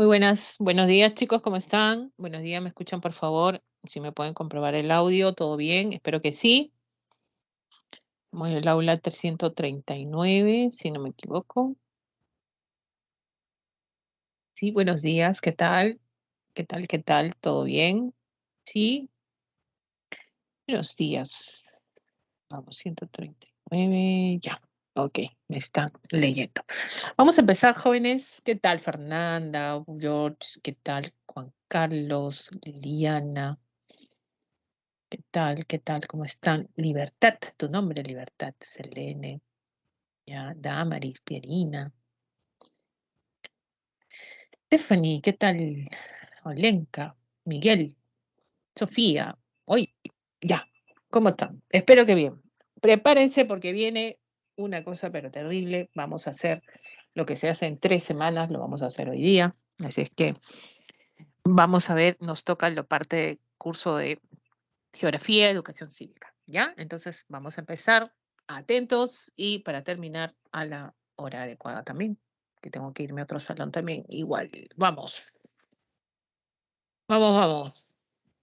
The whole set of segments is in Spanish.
Muy buenos días chicos, ¿cómo están? Buenos días, ¿me escuchan por favor? Si me pueden comprobar el audio, ¿todo bien? Espero que sí. Voy al aula 339, si no me equivoco. Sí, buenos días, ¿qué tal? ¿Qué tal? ¿Qué tal? ¿Todo bien? Sí, buenos días. Vamos, 139, ya. Ok, me están leyendo. Vamos a empezar, jóvenes. ¿Qué tal, Fernanda, George? ¿Qué tal, Juan Carlos, Liliana? ¿Qué tal? ¿Qué tal? ¿Cómo están? Libertad, tu nombre, Libertad, Selene, ya, Damaris, Pierina, Stephanie, ¿qué tal? Olenka, Miguel, Sofía, hoy, ya, ¿cómo están? Espero que bien. Prepárense porque viene una cosa pero terrible. Vamos a hacer lo que se hace en 3 semanas, lo vamos a hacer hoy día. Así es que vamos a ver, nos toca la parte de curso de geografía, educación cívica, ¿ya? Entonces vamos a empezar atentos y para terminar a la hora adecuada también, que tengo que irme a otro salón también, igual. Vamos, vamos.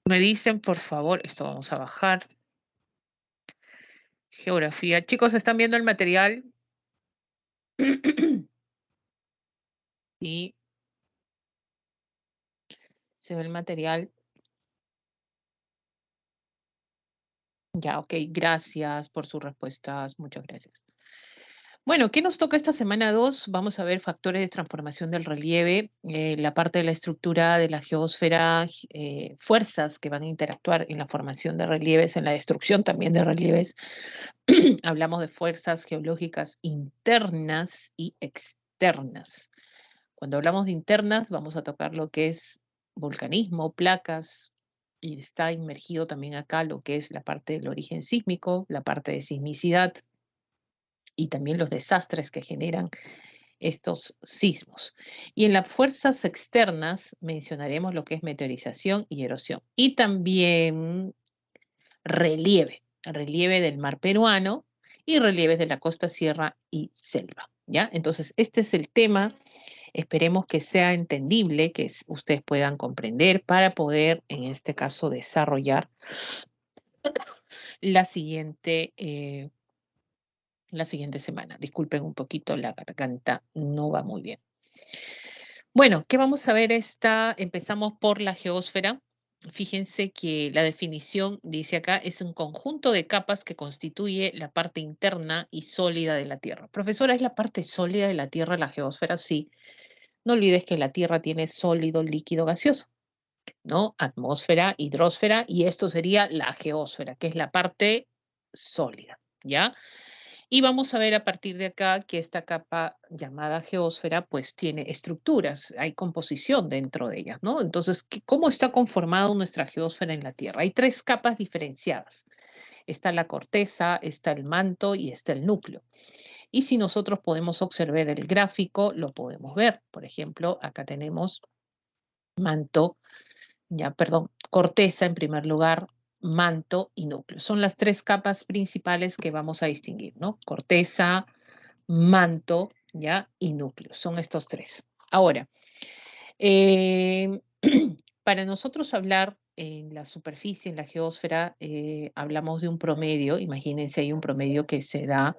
Me dicen, por favor, esto vamos a bajar. Geografía. Chicos, ¿están viendo el material? Sí, se ve el material. Ya, ok, gracias por sus respuestas. Muchas gracias. Bueno, ¿qué nos toca esta semana 2? Vamos a ver factores de transformación del relieve, la parte de la estructura de la geósfera, fuerzas que van a interactuar en la formación de relieves, en la destrucción también de relieves. Hablamos de fuerzas geológicas internas y externas. Cuando hablamos de internas, vamos a tocar lo que es volcanismo, placas, y está inmergido también acá lo que es la parte del origen sísmico, la parte de sismicidad y también los desastres que generan estos sismos. Y en las fuerzas externas mencionaremos lo que es meteorización y erosión. Y también relieve, relieve del mar peruano y relieves de la costa, sierra y selva. ¿Ya? Entonces, este es el tema. Esperemos que sea entendible, que ustedes puedan comprender para poder, en este caso, desarrollar la siguiente la siguiente semana. Disculpen un poquito, la garganta no va muy bien. Bueno, ¿qué vamos a ver esta? Empezamos por la geósfera. Fíjense que la definición, dice acá, es un conjunto de capas que constituye la parte interna y sólida de la Tierra. Profesora, ¿es la parte sólida de la Tierra la geósfera? Sí. No olvides que la Tierra tiene sólido, líquido, gaseoso, ¿no? Atmósfera, hidrosfera, y esto sería la geósfera, que es la parte sólida, ¿ya? Y vamos a ver a partir de acá que esta capa llamada geósfera pues tiene estructuras, hay composición dentro de ellas, ¿no? Entonces, ¿cómo está conformada nuestra geósfera en la Tierra? Hay 3 capas diferenciadas. Está la corteza, está el manto y está el núcleo. Y si nosotros podemos observar el gráfico, lo podemos ver. Por ejemplo, acá tenemos manto, ya, perdón, corteza en primer lugar, manto y núcleo. Son las 3 capas principales que vamos a distinguir, ¿no? Corteza, manto, ya, y núcleo. Son estos 3. Ahora, eh, para nosotros hablar en la superficie, en la geósfera, hablamos de un promedio. Imagínense, hay un promedio que se da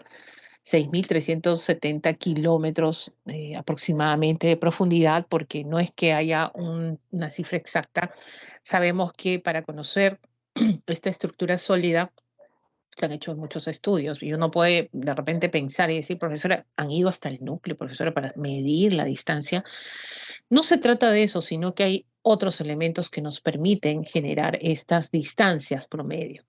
6.370 kilómetros aproximadamente de profundidad, porque no es que haya una cifra exacta. Sabemos que para conocer esta estructura sólida se han hecho muchos estudios y uno puede de repente pensar y decir, profesora, han ido hasta el núcleo, profesora, para medir la distancia. No se trata de eso, sino que hay otros elementos que nos permiten generar estas distancias promedio.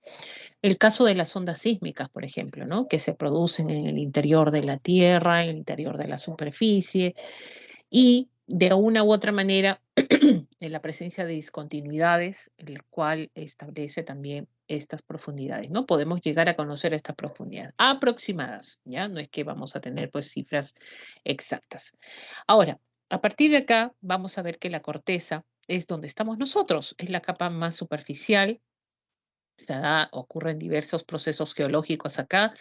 El caso de las ondas sísmicas, por ejemplo, ¿no? Que se producen en el interior de la Tierra, en el interior de la superficie, y de una u otra manera, en la presencia de discontinuidades, el cual establece también estas profundidades, ¿no? Podemos llegar a conocer estas profundidades aproximadas, ¿ya? No es que vamos a tener pues cifras exactas. Ahora, a partir de acá, vamos a ver que la corteza es donde estamos nosotros, es la capa más superficial, ocurren diversos procesos geológicos acá,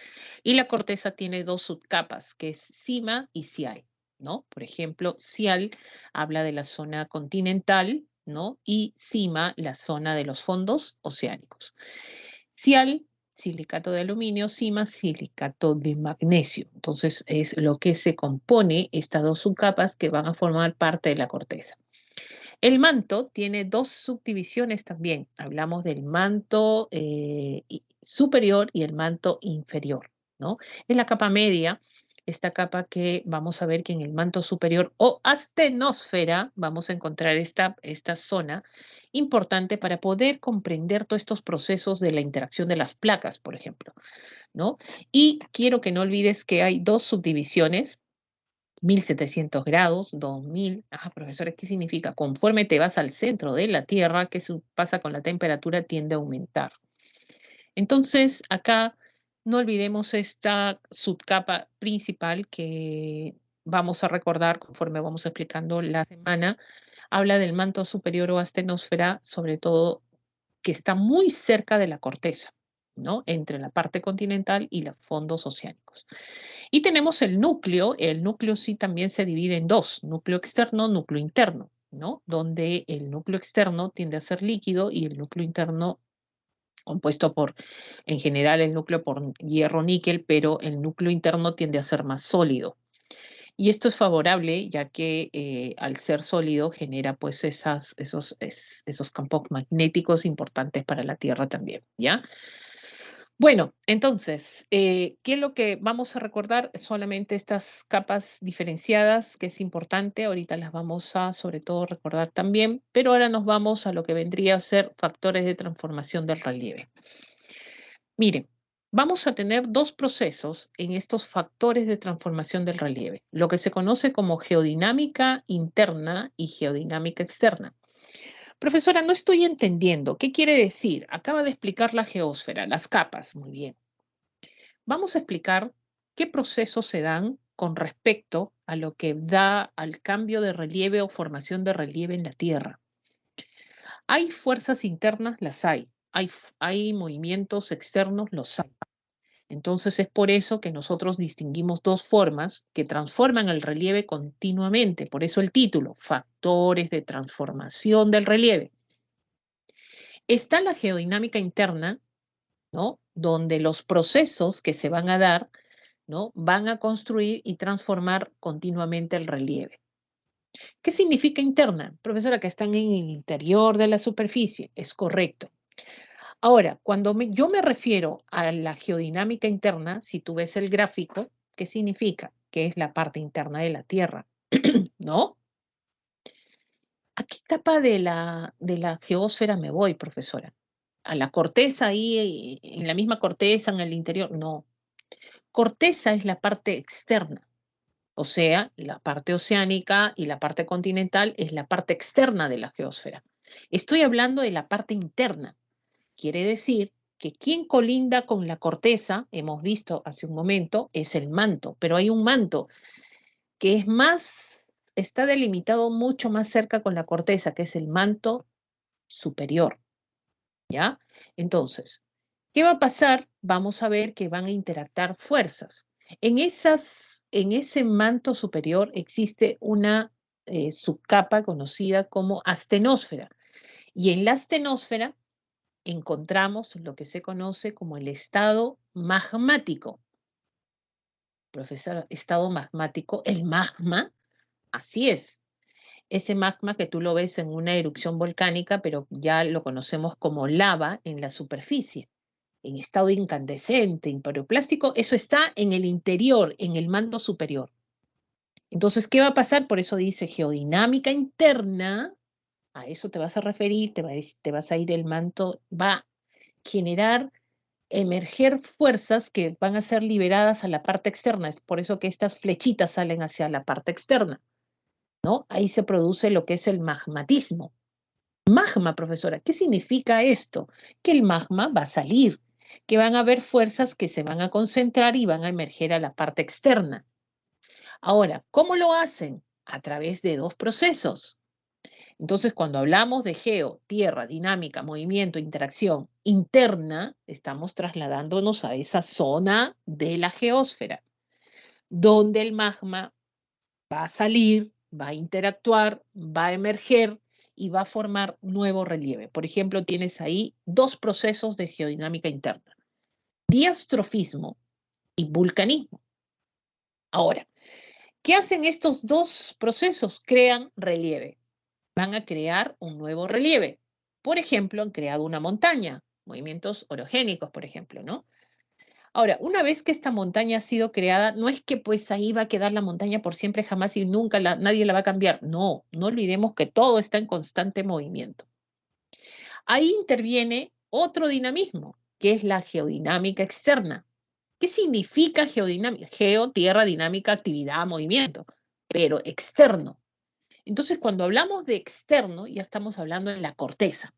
y la corteza tiene 2 subcapas, que es cima y cial. ¿no? Por ejemplo, Cial habla de la zona continental, ¿no? Y CIMA, la zona de los fondos oceánicos. Cial, silicato de aluminio, CIMA, silicato de magnesio. Entonces, es lo que se compone estas dos subcapas que van a formar parte de la corteza. El manto tiene dos subdivisiones también. Hablamos del manto superior y el manto inferior, ¿no? En la capa media, esta capa que vamos a ver que en el manto superior o astenosfera vamos a encontrar esta zona importante para poder comprender todos estos procesos de la interacción de las placas, por ejemplo, ¿no? Y quiero que no olvides que hay dos subdivisiones 1700 grados, 2000. Ah, profesora, ¿qué significa? Conforme te vas al centro de la Tierra, ¿qué pasa con la temperatura? Tiende a aumentar. Entonces, acá no olvidemos esta subcapa principal que vamos a recordar conforme vamos explicando la semana. Habla del manto superior o astenosfera, sobre todo que está muy cerca de la corteza, ¿no? Entre la parte continental y los fondos oceánicos. Y tenemos el núcleo sí también se divide en dos, núcleo externo, núcleo interno, ¿no? Donde el núcleo externo tiende a ser líquido y el núcleo interno compuesto por, en general, el núcleo por hierro, níquel, pero el núcleo interno tiende a ser más sólido. Y esto es favorable ya que al ser sólido genera pues esos campos magnéticos importantes para la Tierra también, ¿ya? Bueno, entonces, ¿qué es lo que vamos a recordar? Solamente estas capas diferenciadas, que es importante, ahorita las vamos a sobre todo recordar también, pero ahora nos vamos a lo que vendría a ser factores de transformación del relieve. Miren, vamos a tener dos procesos en estos factores de transformación del relieve, lo que se conoce como geodinámica interna y geodinámica externa. Profesora, no estoy entendiendo. ¿Qué quiere decir? Acaba de explicar la geósfera, las capas. Muy bien. Vamos a explicar qué procesos se dan con respecto a lo que da al cambio de relieve o formación de relieve en la Tierra. Hay fuerzas internas, las hay. Hay movimientos externos, los hay. Entonces es por eso que nosotros distinguimos dos formas que transforman el relieve continuamente. Por eso el título, factores de transformación del relieve. Está la geodinámica interna, ¿no? Donde los procesos que se van a dar, ¿no? Van a construir y transformar continuamente el relieve. ¿Qué significa interna? Profesora, que están en el interior de la superficie. Es correcto. Ahora, cuando yo me refiero a la geodinámica interna, si tú ves el gráfico, ¿qué significa? Que es la parte interna de la Tierra, ¿no? ¿A qué capa de la geósfera me voy, profesora? ¿A la corteza ahí, en la misma corteza, en el interior? No. Corteza es la parte externa, o sea, la parte oceánica y la parte continental es la parte externa de la geósfera. Estoy hablando de la parte interna. Quiere decir que quien colinda con la corteza, hemos visto hace un momento, es el manto, pero hay un manto que es más, está delimitado mucho más cerca con la corteza, que es el manto superior, ¿ya? Entonces, ¿qué va a pasar? Vamos a ver que van a interactar fuerzas. En ese manto superior existe una subcapa conocida como astenosfera. Y en la astenosfera encontramos lo que se conoce como el estado magmático. Profesor, estado magmático, el magma, así es. Ese magma que tú lo ves en una erupción volcánica, pero ya lo conocemos como lava en la superficie, en estado incandescente, imperoplástico, eso está en el interior, en el manto superior. Entonces, ¿qué va a pasar? Por eso dice geodinámica interna, a eso te vas a referir, te vas a ir el manto, va a generar emerger fuerzas que van a ser liberadas a la parte externa. Es por eso que estas flechitas salen hacia la parte externa, ¿no? Ahí se produce lo que es el magmatismo. Magma, profesora, ¿qué significa esto? Que el magma va a salir, que van a haber fuerzas que se van a concentrar y van a emerger a la parte externa. Ahora, ¿cómo lo hacen? A través de dos procesos. Entonces, cuando hablamos de geo, tierra, dinámica, movimiento, interacción interna, estamos trasladándonos a esa zona de la geósfera, donde el magma va a salir, va a interactuar, va a emerger y va a formar nuevo relieve. Por ejemplo, tienes ahí dos procesos de geodinámica interna, diastrofismo y vulcanismo. Ahora, ¿qué hacen estos dos procesos? Crean relieve. Van a crear un nuevo relieve. Por ejemplo, han creado una montaña, movimientos orogénicos, por ejemplo, ¿no? Ahora, una vez que esta montaña ha sido creada, no es que pues ahí va a quedar la montaña por siempre, jamás y nunca nadie la va a cambiar. No, no olvidemos que todo está en constante movimiento. Ahí interviene otro dinamismo, que es la geodinámica externa. ¿Qué significa geodinámica? Geo, tierra, dinámica, actividad, movimiento, pero externo. Entonces, cuando hablamos de externo, ya estamos hablando en la corteza,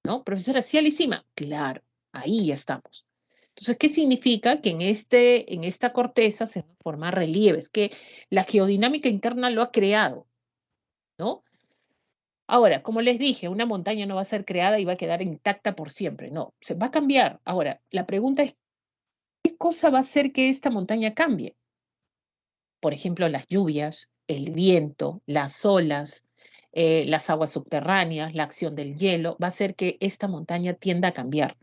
¿no? Profesora, ¿sí, Alicima? Claro, ahí ya estamos. Entonces, ¿qué significa? Que en esta corteza se van a formar relieves, que la geodinámica interna lo ha creado, ¿no? Ahora, como les dije, una montaña no va a ser creada y va a quedar intacta por siempre, no, se va a cambiar. Ahora, la pregunta es, ¿qué cosa va a hacer que esta montaña cambie? Por ejemplo, las lluvias, el viento, las olas, las aguas subterráneas, la acción del hielo, va a hacer que esta montaña tienda a cambiar.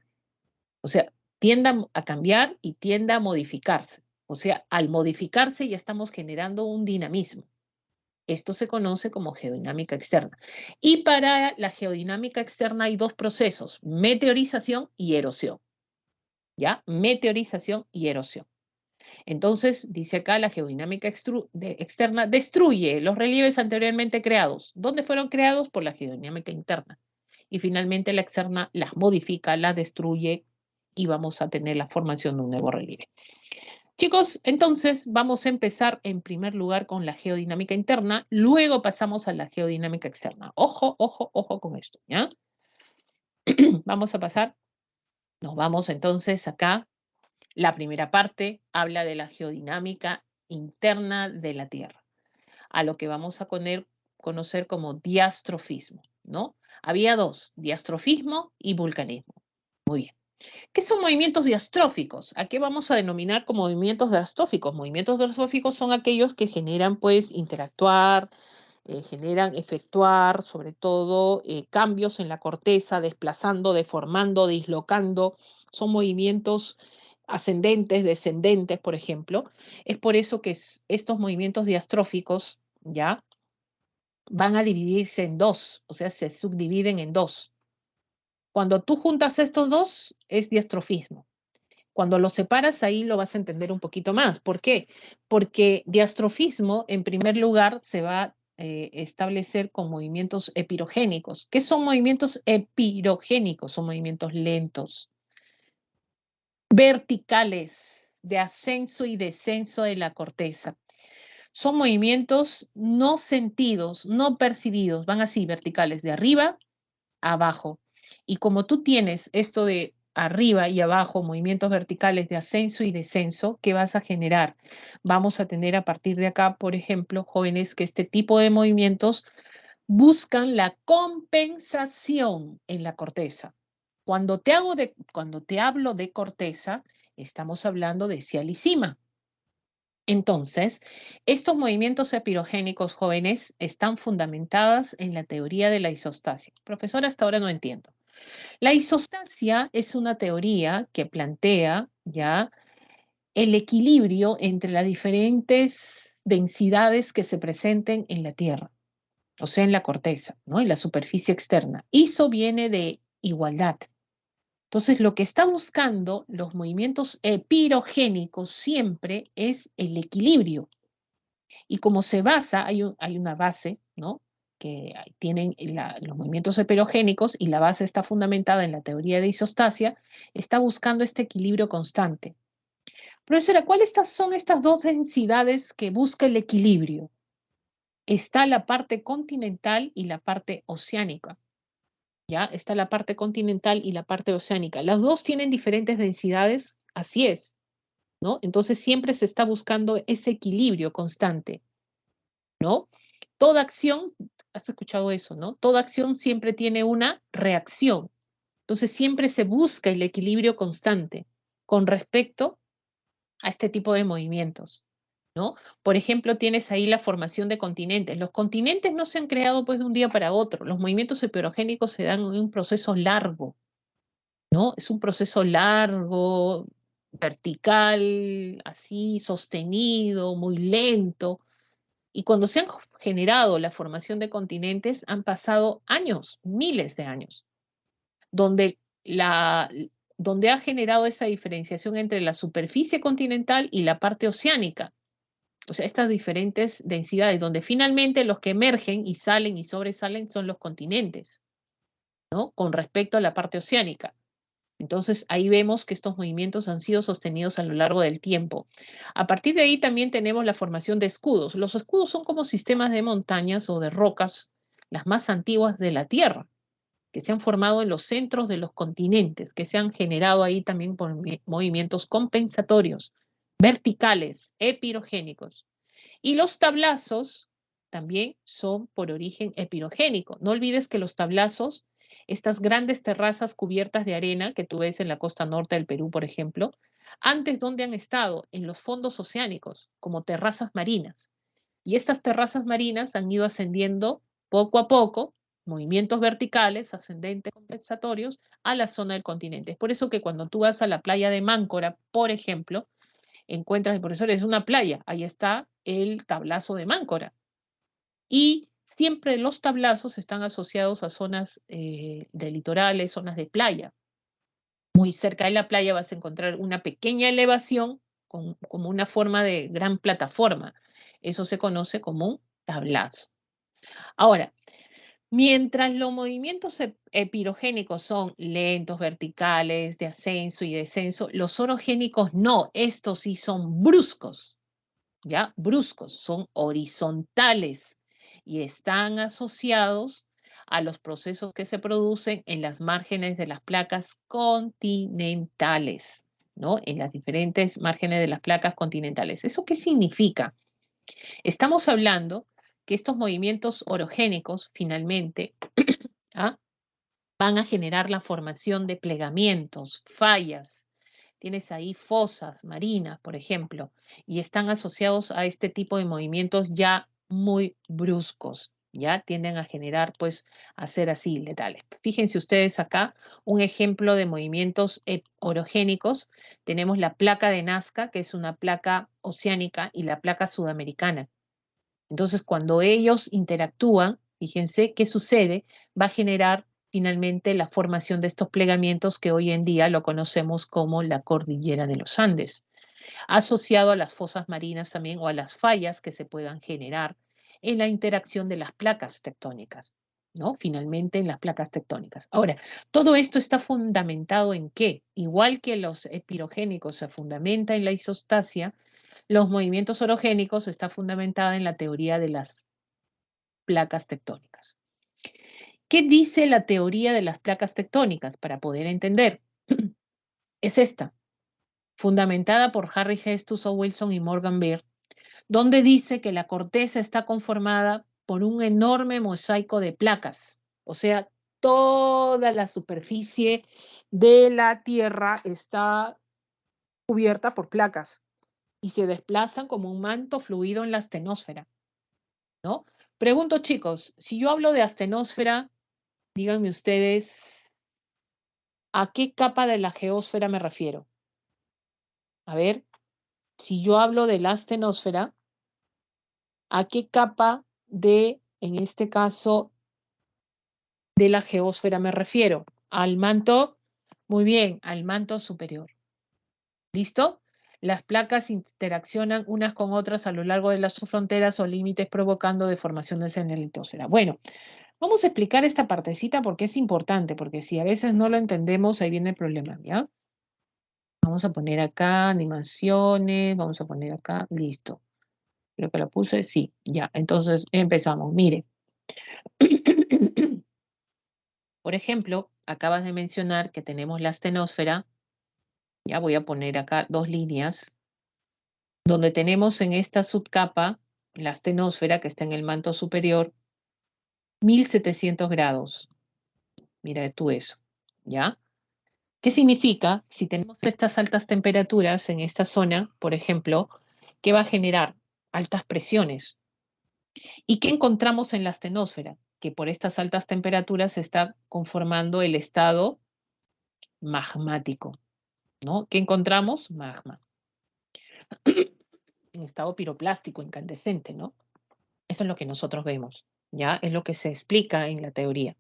O sea, tienda a cambiar y tienda a modificarse. O sea, al modificarse ya estamos generando un dinamismo. Esto se conoce como geodinámica externa. Y para la geodinámica externa hay dos procesos, meteorización y erosión. ¿Ya? Meteorización y erosión. Entonces, dice acá, la geodinámica externa destruye los relieves anteriormente creados. ¿Dónde fueron creados? Por la geodinámica interna. Y finalmente la externa las modifica, las destruye y vamos a tener la formación de un nuevo relieve. Chicos, entonces vamos a empezar en primer lugar con la geodinámica interna, luego pasamos a la geodinámica externa. Ojo, ojo, ojo con esto, ¿ya? Vamos a pasar, nos vamos entonces acá. La primera parte habla de la geodinámica interna de la Tierra, a lo que vamos a conocer como diastrofismo, ¿no? Había dos, diastrofismo y vulcanismo. Muy bien. ¿Qué son movimientos diastróficos? ¿A qué vamos a denominar como movimientos diastróficos? Movimientos diastróficos son aquellos que generan, pues, interactuar, generan efectuar, sobre todo, cambios en la corteza, desplazando, deformando, dislocando. Son movimientos ascendentes, descendentes, por ejemplo. Es por eso que estos movimientos diastróficos, ¿ya? Van a dividirse en dos, o sea, se subdividen en dos. Cuando tú juntas estos dos, es diastrofismo. Cuando lo separas, ahí lo vas a entender un poquito más. ¿Por qué? Porque diastrofismo, en primer lugar, se va a establecer con movimientos epirogénicos. ¿Qué son movimientos epirogénicos? Son movimientos lentos, verticales, de ascenso y descenso de la corteza. Son movimientos no sentidos, no percibidos, van así, verticales, de arriba abajo. Y como tú tienes esto de arriba y abajo, movimientos verticales de ascenso y descenso, ¿qué vas a generar? Vamos a tener a partir de acá, por ejemplo, jóvenes que este tipo de movimientos buscan la compensación en la corteza. Cuando te hablo de corteza, estamos hablando de cialisima. Entonces, estos movimientos epirogénicos jóvenes están fundamentadas en la teoría de la isostasia. Profesora, hasta ahora no entiendo. La isostasia es una teoría que plantea ya el equilibrio entre las diferentes densidades que se presenten en la Tierra, o sea, en la corteza, ¿no? En la superficie externa. Iso viene de igualdad. Entonces, lo que está buscando los movimientos epirogénicos siempre es el equilibrio. Y como se basa, hay una base, ¿no? Que tienen los movimientos heterogénicos y la base está fundamentada en la teoría de isostasia, está buscando este equilibrio constante. Profesora, ¿cuáles son estas dos densidades que busca el equilibrio? Está la parte continental y la parte oceánica. ¿Ya? Está la parte continental y la parte oceánica. Las dos tienen diferentes densidades, así es, ¿no? Entonces siempre se está buscando ese equilibrio constante, ¿no? Toda acción, has escuchado eso, ¿no? Toda acción siempre tiene una reacción. Entonces siempre se busca el equilibrio constante con respecto a este tipo de movimientos. ¿no? Por ejemplo, tienes ahí la formación de continentes. Los continentes no se han creado pues de un día para otro. Los movimientos epiorogénicos se dan en un proceso largo, ¿no? Es un proceso largo, vertical, así, sostenido, muy lento. Y cuando se han generado la formación de continentes, han pasado años, miles de años, donde, donde ha generado esa diferenciación entre la superficie continental y la parte oceánica. O sea, estas diferentes densidades, donde finalmente los que emergen y salen y sobresalen son los continentes, ¿no? Con respecto a la parte oceánica. Entonces, ahí vemos que estos movimientos han sido sostenidos a lo largo del tiempo. A partir de ahí también tenemos la formación de escudos. Los escudos son como sistemas de montañas o de rocas, las más antiguas de la Tierra, que se han formado en los centros de los continentes, que se han generado ahí también por movimientos compensatorios, verticales, epirogénicos. Y los tablazos también son por origen epirogénico. No olvides que los tablazos, estas grandes terrazas cubiertas de arena que tú ves en la costa norte del Perú, por ejemplo, antes ¿dónde han estado? En los fondos oceánicos, como terrazas marinas. Y estas terrazas marinas han ido ascendiendo poco a poco, movimientos verticales, ascendentes compensatorios, a la zona del continente. Es por eso que cuando tú vas a la playa de Máncora, por ejemplo, encuentras, el profesor, es una playa, ahí está el tablazo de Máncora. Y siempre los tablazos están asociados a zonas de litorales, zonas de playa. Muy cerca de la playa vas a encontrar una pequeña elevación como una forma de gran plataforma. Eso se conoce como un tablazo. Ahora, mientras los movimientos epirogénicos son lentos, verticales, de ascenso y descenso, los orogénicos no, estos sí son bruscos. ¿Ya? Bruscos, son horizontales y están asociados a los procesos que se producen en las márgenes de las placas continentales, ¿no? En las diferentes márgenes de las placas continentales. ¿Eso qué significa? Estamos hablando que estos movimientos orogénicos finalmente ¿ah? van a generar la formación de plegamientos, fallas. Tienes ahí fosas marinas, por ejemplo, y están asociados a este tipo de movimientos ya muy bruscos, ya tienden a generar, pues, a ser así letales. Fíjense ustedes acá un ejemplo de movimientos orogénicos. Tenemos la placa de Nazca, que es una placa oceánica, y la placa sudamericana. Entonces, cuando ellos interactúan, fíjense qué sucede, va a generar finalmente la formación de estos plegamientos que hoy en día lo conocemos como la cordillera de los Andes, asociado a las fosas marinas también o a las fallas que se puedan generar en la interacción de las placas tectónicas, ¿no? Finalmente en las placas tectónicas. Ahora, todo esto está fundamentado en qué? Igual que los epirogénicos se fundamenta en la isostasia, los movimientos orogénicos está fundamentada en la teoría de las placas tectónicas. ¿Qué dice la teoría de las placas tectónicas para poder entender? Es esta, fundamentada por Harry Gestus, O. Wilson y Morgan Beer, donde dice que la corteza está conformada por un enorme mosaico de placas, o sea, toda la superficie de la Tierra está cubierta por placas y se desplazan como un manto fluido en la astenosfera, ¿no? Pregunto, chicos, si yo hablo de astenosfera, díganme ustedes, ¿a qué capa de la geósfera me refiero? A ver, si yo hablo de la astenosfera, ¿a qué capa de, en este caso, de la geósfera me refiero? Al manto, muy bien, al manto superior. ¿Listo? Las placas interaccionan unas con otras a lo largo de las fronteras o límites provocando deformaciones en la litosfera. Bueno, vamos a explicar esta partecita porque es importante, porque si a veces no lo entendemos, ahí viene el problema, ¿ya? Vamos a poner acá animaciones, vamos a poner acá, listo. Creo que la puse, sí, ya. Entonces empezamos. Mire. Por ejemplo, acabas de mencionar que tenemos la astenosfera. Ya voy a poner acá dos líneas, donde tenemos en esta subcapa la astenosfera que está en el manto superior, 1700 grados. Mira tú eso, ¿ya? ¿Qué significa? Si tenemos estas altas temperaturas en esta zona, por ejemplo, ¿qué va a generar? altas presiones. ¿Y qué encontramos en la astenosfera? Que por estas altas temperaturas se está conformando el estado magmático, ¿no? ¿Qué encontramos? Magma. En estado piroplástico, incandescente, ¿no? Eso es lo que nosotros vemos, ¿ya? Es lo que se explica en la teoría.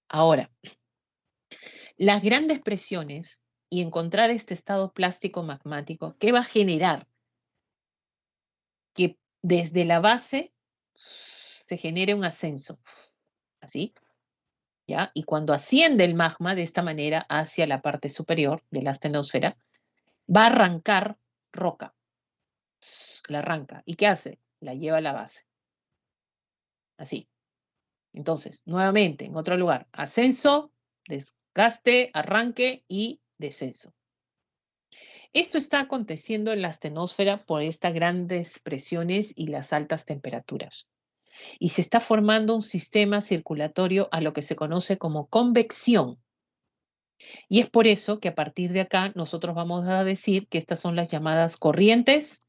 Ahora, las grandes presiones y encontrar este estado plástico magmático, ¿qué va a generar? Que desde la base se genere un ascenso, ¿así? ¿Ya? Y cuando asciende el magma de esta manera hacia la parte superior de la astenosfera, va a arrancar roca, la arranca. ¿Y qué hace? La lleva a la base, así. Entonces, nuevamente, en otro lugar, ascenso, desgaste, arranque y descenso. Esto está aconteciendo en la astenosfera por estas grandes presiones y las altas temperaturas. Y se está formando un sistema circulatorio a lo que se conoce como convección. Y es por eso que a partir de acá nosotros vamos a decir que estas son las llamadas corrientes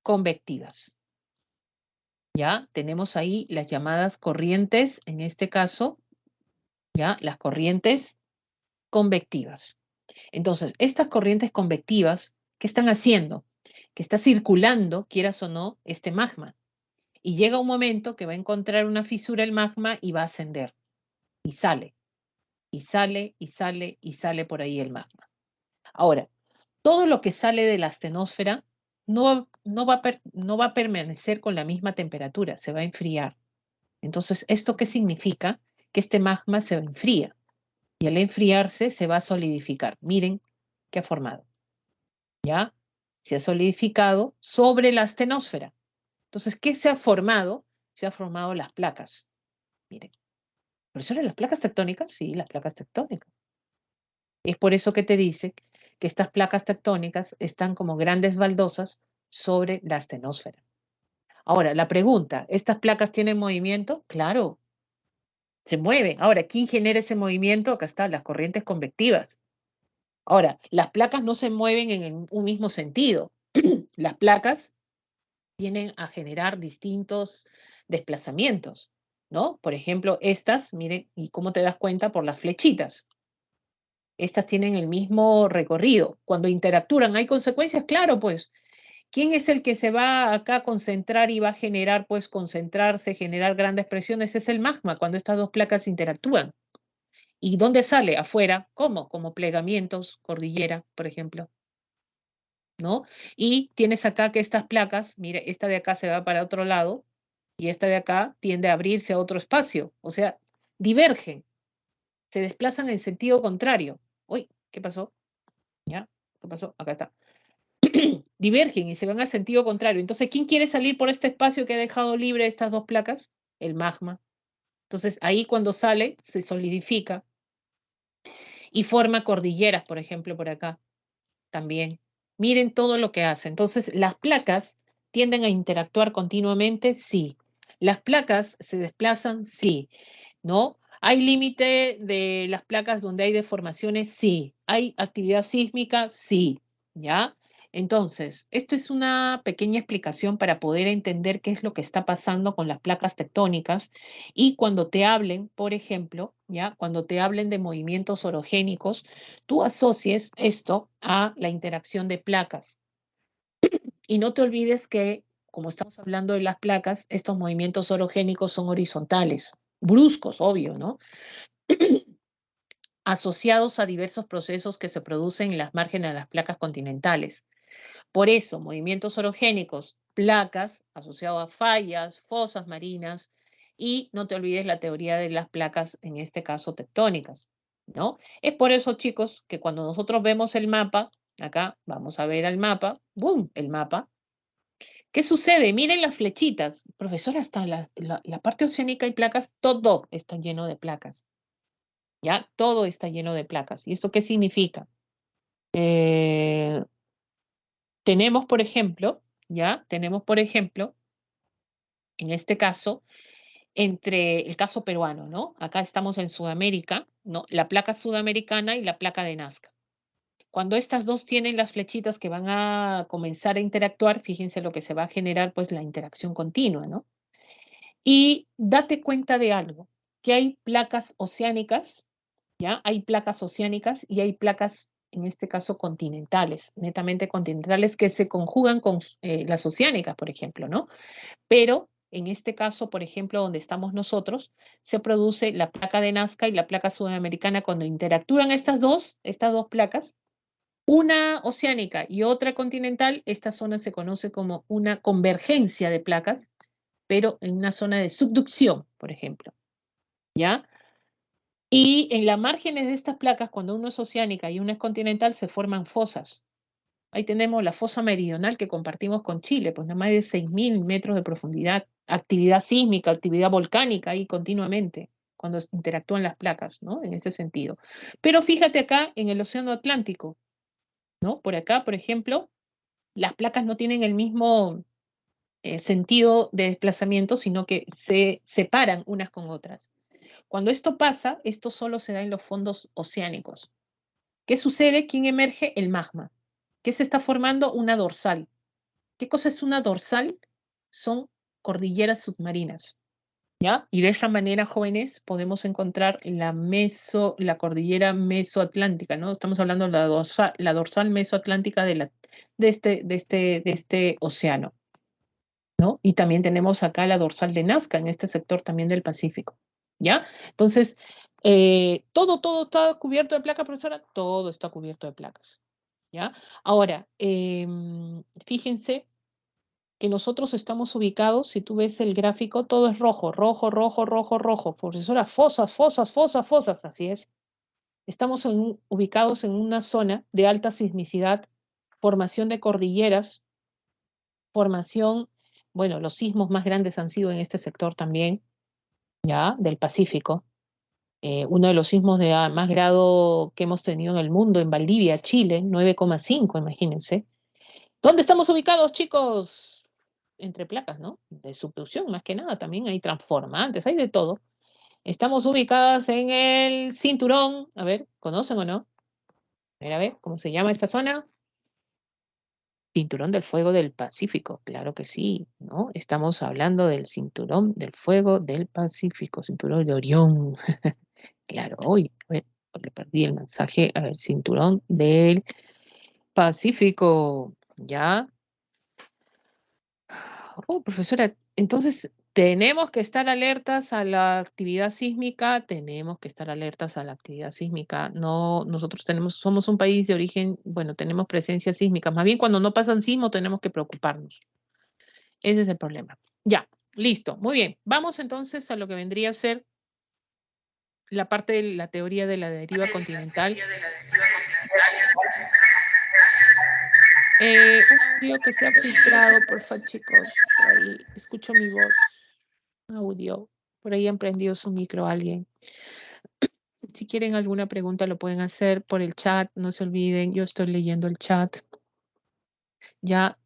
convectivas. ¿Ya? Tenemos ahí las llamadas corrientes, en este caso, ¿ya? Las corrientes convectivas. Entonces, estas corrientes convectivas, ¿qué están haciendo? Que está circulando, quieras o no, este magma. Y llega un momento que va a encontrar una fisura el magma y va a ascender. Y sale, y sale, y sale, y sale por ahí el magma. Ahora, todo lo que sale de la astenosfera no va a permanecer con la misma temperatura, se va a enfriar. Entonces, ¿esto qué significa? Que este magma se enfría y al enfriarse se va a solidificar. Miren qué ha formado. ¿Ya? Se ha solidificado sobre la astenosfera. Entonces, ¿qué se ha formado? Se han formado las placas. Miren. ¿Profesora, las placas tectónicas? Sí, las placas tectónicas. Es por eso que te dice que estas placas tectónicas están como grandes baldosas sobre la astenosfera. Ahora, la pregunta, ¿estas placas tienen movimiento? Claro, se mueven. Ahora, ¿quién genera ese movimiento? Acá están las corrientes convectivas. Ahora, las placas no se mueven en un mismo sentido. Las placas tienen a generar distintos desplazamientos, ¿no? Por ejemplo, estas, miren, ¿y cómo te das cuenta? Por las flechitas. Estas tienen el mismo recorrido. Cuando interactúan, ¿hay consecuencias? Claro, pues. ¿Quién es el que se va acá a concentrar y va a generar, pues, concentrarse, generar grandes presiones? Es el magma, cuando estas dos placas interactúan. ¿Y dónde sale? Afuera. ¿Cómo? Como plegamientos, cordillera, por ejemplo, ¿no? Y tienes acá que estas placas, mire, esta de acá se va para otro lado y esta de acá tiende a abrirse a otro espacio. O sea, divergen, se desplazan en sentido contrario. Uy, ¿qué pasó? ¿Ya? ¿Qué pasó? Acá está. Divergen y se van a sentido contrario. Entonces, ¿quién quiere salir por este espacio que ha dejado libre estas dos placas? El magma. Entonces, ahí cuando sale, se solidifica y forma cordilleras, por ejemplo, por acá también. Miren todo lo que hace. Entonces, las placas tienden a interactuar continuamente, sí. Las placas se desplazan, sí. ¿No? ¿Hay límite de las placas donde hay deformaciones? Sí. ¿Hay actividad sísmica? Sí. ¿Ya? Entonces, esto es una pequeña explicación para poder entender qué es lo que está pasando con las placas tectónicas y cuando te hablen, por ejemplo, ¿ya? Cuando te hablen de movimientos orogénicos, tú asocies esto a la interacción de placas. Y no te olvides que, como estamos hablando de las placas, estos movimientos orogénicos son horizontales, bruscos, obvio, ¿no? Asociados a diversos procesos que se producen en las márgenes de las placas continentales. Por eso, movimientos orogénicos, placas, asociados a fallas, fosas marinas, y no te olvides la teoría de las placas, en este caso tectónicas, ¿no? Es por eso, chicos, que cuando nosotros vemos el mapa, acá vamos a ver el mapa, ¡boom! El mapa. ¿Qué sucede? Miren las flechitas. Profesora, hasta la parte oceánica y placas, todo está lleno de placas. ¿Ya? Todo está lleno de placas. ¿Y esto qué significa? Eh, tenemos, por ejemplo, ¿ya? Tenemos, por ejemplo, en este caso, entre el caso peruano, ¿no? Acá estamos en Sudamérica, ¿no? La placa sudamericana y la placa de Nazca. Cuando estas dos tienen las flechitas que van a comenzar a interactuar, fíjense lo que se va a generar, pues la interacción continua, ¿no? Y date cuenta de algo, que hay placas oceánicas, ¿ya? Hay placas oceánicas y hay placas, en este caso, continentales, netamente continentales, que se conjugan con las oceánicas, por ejemplo, ¿no? Pero en este caso, por ejemplo, donde estamos nosotros, se produce la placa de Nazca y la placa sudamericana. Cuando interactúan estas dos placas, una oceánica y otra continental, esta zona se conoce como una convergencia de placas, pero en una zona de subducción, por ejemplo, ¿ya? Y en las márgenes de estas placas, cuando uno es oceánica y uno es continental, se forman fosas. Ahí tenemos la fosa meridional que compartimos con Chile, pues de más de 6.000 metros de profundidad, actividad sísmica, actividad volcánica ahí continuamente, cuando interactúan las placas, ¿no? En ese sentido. Pero fíjate acá en el Océano Atlántico, ¿no? Por acá, por ejemplo, las placas no tienen el mismo sentido de desplazamiento, sino que se separan unas con otras. Cuando esto pasa, esto solo se da en los fondos oceánicos. ¿Qué sucede? ¿Quién emerge? El magma. ¿Qué se está formando? Una dorsal. ¿Qué cosa es una dorsal? Son cordilleras submarinas, ¿ya? Y de esa manera, jóvenes, podemos encontrar la cordillera mesoatlántica, ¿no? Estamos hablando de la dorsal mesoatlántica de este océano, ¿no? Y también tenemos acá la dorsal de Nazca, en este sector también del Pacífico, ¿ya? Entonces, todo está cubierto de placas, profesora, todo está cubierto de placas, ¿ya? Ahora, fíjense que nosotros estamos ubicados, si tú ves el gráfico, todo es rojo, rojo, rojo, rojo, rojo. Profesora, fosas, fosas, fosas, fosas, así es. Estamos ubicados en una zona de alta sismicidad, formación de cordilleras, formación, bueno, los sismos más grandes han sido en este sector también, ya, del Pacífico. Uno de los sismos de más grado que hemos tenido en el mundo, en Valdivia, Chile, 9,5, imagínense. ¿Dónde estamos ubicados, chicos? Entre placas, ¿no? De subducción, más que nada, también hay transformantes, hay de todo. Estamos ubicadas en el cinturón, a ver, ¿conocen o no? A ver, ¿cómo se llama esta zona? Cinturón del Fuego del Pacífico, claro que sí, ¿no? Estamos hablando del Cinturón del Fuego del Pacífico, Cinturón de Orión. Claro, hoy, a ver, le perdí el mensaje, a ver, Cinturón del Pacífico, ¿ya? Oh, profesora, entonces tenemos que estar alertas a la actividad sísmica, tenemos que estar alertas a la actividad sísmica. No, nosotros somos un país de origen, bueno, tenemos presencia sísmica. Más bien cuando no pasan sismos tenemos que preocuparnos. Ese es el problema. Ya, listo, muy bien. Vamos entonces a lo que vendría a ser la parte de la teoría de la deriva continental. Un audio que se ha filtrado, por favor, chicos. Por ahí escucho mi voz. Audio. Por ahí han prendido su micro alguien. Si quieren alguna pregunta lo pueden hacer por el chat. No se olviden, yo estoy leyendo el chat. Ya.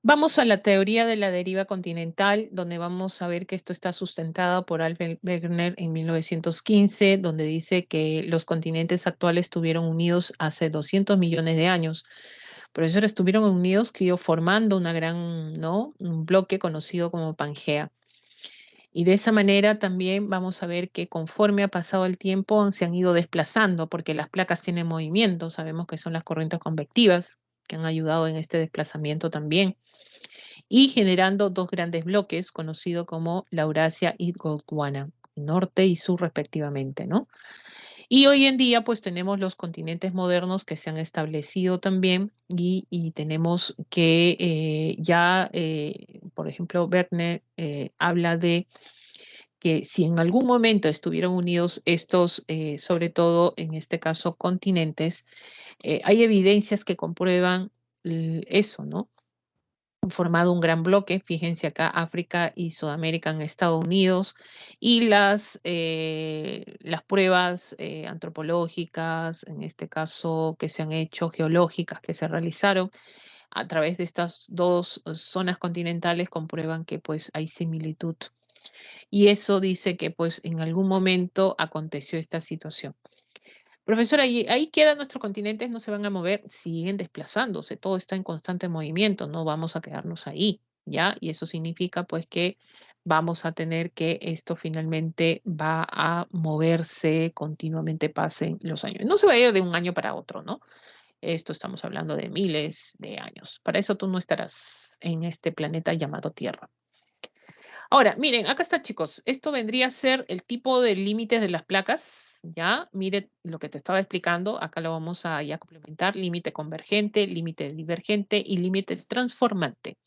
Vamos a la teoría de la deriva continental, donde vamos a ver que esto está sustentado por Albert Wegener en 1915, donde dice que los continentes actuales estuvieron unidos hace 200 millones de años. Profesores, estuvieron unidos, que formando una gran, ¿no? Un bloque conocido como Pangea. Y de esa manera también vamos a ver que conforme ha pasado el tiempo se han ido desplazando, porque las placas tienen movimiento, sabemos que son las corrientes convectivas que han ayudado en este desplazamiento también, y generando dos grandes bloques conocidos como Laurasia y Gondwana, norte y sur respectivamente, ¿no? Y hoy en día pues tenemos los continentes modernos que se han establecido también y tenemos que por ejemplo, Werner habla de que si en algún momento estuvieron unidos estos, sobre todo en este caso continentes, hay evidencias que comprueban eso, ¿no? Han formado un gran bloque, fíjense acá, África y Sudamérica en Estados Unidos, y las pruebas antropológicas, en este caso que se han hecho, geológicas que se realizaron, a través de estas dos zonas continentales comprueban que pues hay similitud. Y eso dice que pues en algún momento aconteció esta situación. Profesora, ahí quedan nuestros continentes, no se van a mover, siguen desplazándose, todo está en constante movimiento, no vamos a quedarnos ahí, ¿ya? Y eso significa pues que vamos a tener que esto finalmente va a moverse continuamente, pasen los años. No se va a ir de un año para otro, ¿no? Esto estamos hablando de miles de años. Para eso tú no estarás en este planeta llamado Tierra. Ahora, miren, acá está, chicos. Esto vendría a ser el tipo de límites de las placas, ¿ya? Mire lo que te estaba explicando. Acá lo vamos a ya complementar. Límite convergente, límite divergente y límite transformante.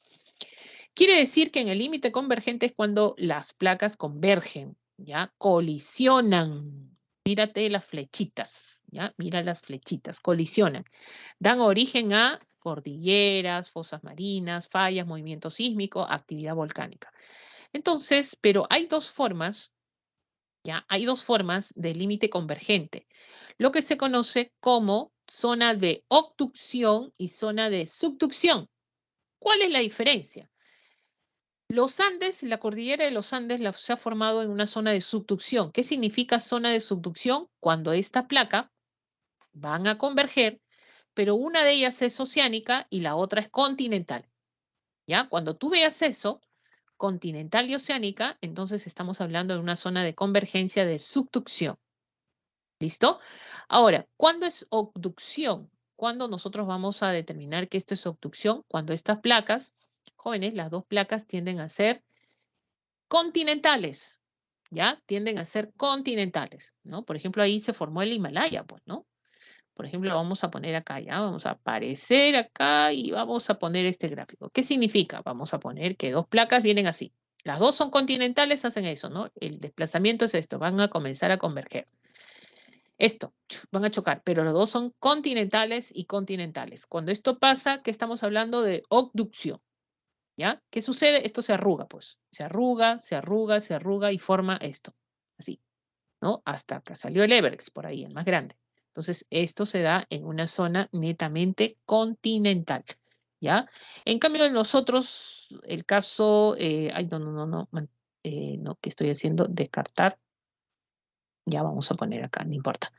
Quiere decir que en el límite convergente es cuando las placas convergen, ¿ya? Colisionan. Mírate las flechitas, ¿ya? Mira las flechitas, colisionan. Dan origen a cordilleras, fosas marinas, fallas, movimiento sísmico, actividad volcánica. Entonces, pero hay dos formas, ¿ya? Hay dos formas de límite convergente, lo que se conoce como zona de obducción y zona de subducción. ¿Cuál es la diferencia? Los Andes, la cordillera de los Andes se ha formado en una zona de subducción. ¿Qué significa zona de subducción? Cuando esta placa van a converger, pero una de ellas es oceánica y la otra es continental. ¿Ya? Cuando tú veas eso, continental y oceánica, entonces estamos hablando de una zona de convergencia de subducción. ¿Listo? Ahora, ¿cuándo es obducción? ¿Cuándo nosotros vamos a determinar que esto es obducción? Cuando estas placas, jóvenes, las dos placas tienden a ser continentales, ¿ya? Tienden a ser continentales, ¿no? Por ejemplo, ahí se formó el Himalaya, pues, ¿no? Por ejemplo, lo vamos a poner acá, ¿ya? Vamos a aparecer acá y vamos a poner este gráfico. ¿Qué significa? Vamos a poner que dos placas vienen así. Las dos son continentales, hacen eso, ¿no? El desplazamiento es esto, van a comenzar a converger. Esto, van a chocar, pero los dos son continentales y continentales. Cuando esto pasa, ¿qué estamos hablando? De obducción, ¿ya? ¿Qué sucede? Esto se arruga, pues. Se arruga, se arruga, se arruga y forma esto. Así, ¿no? Hasta que salió el Everest, por ahí, el más grande. Entonces, esto se da en una zona netamente continental, ¿ya? En cambio, en nosotros, el caso, ay, no, ¿qué estoy haciendo? Descartar, ya vamos a poner acá, no importa.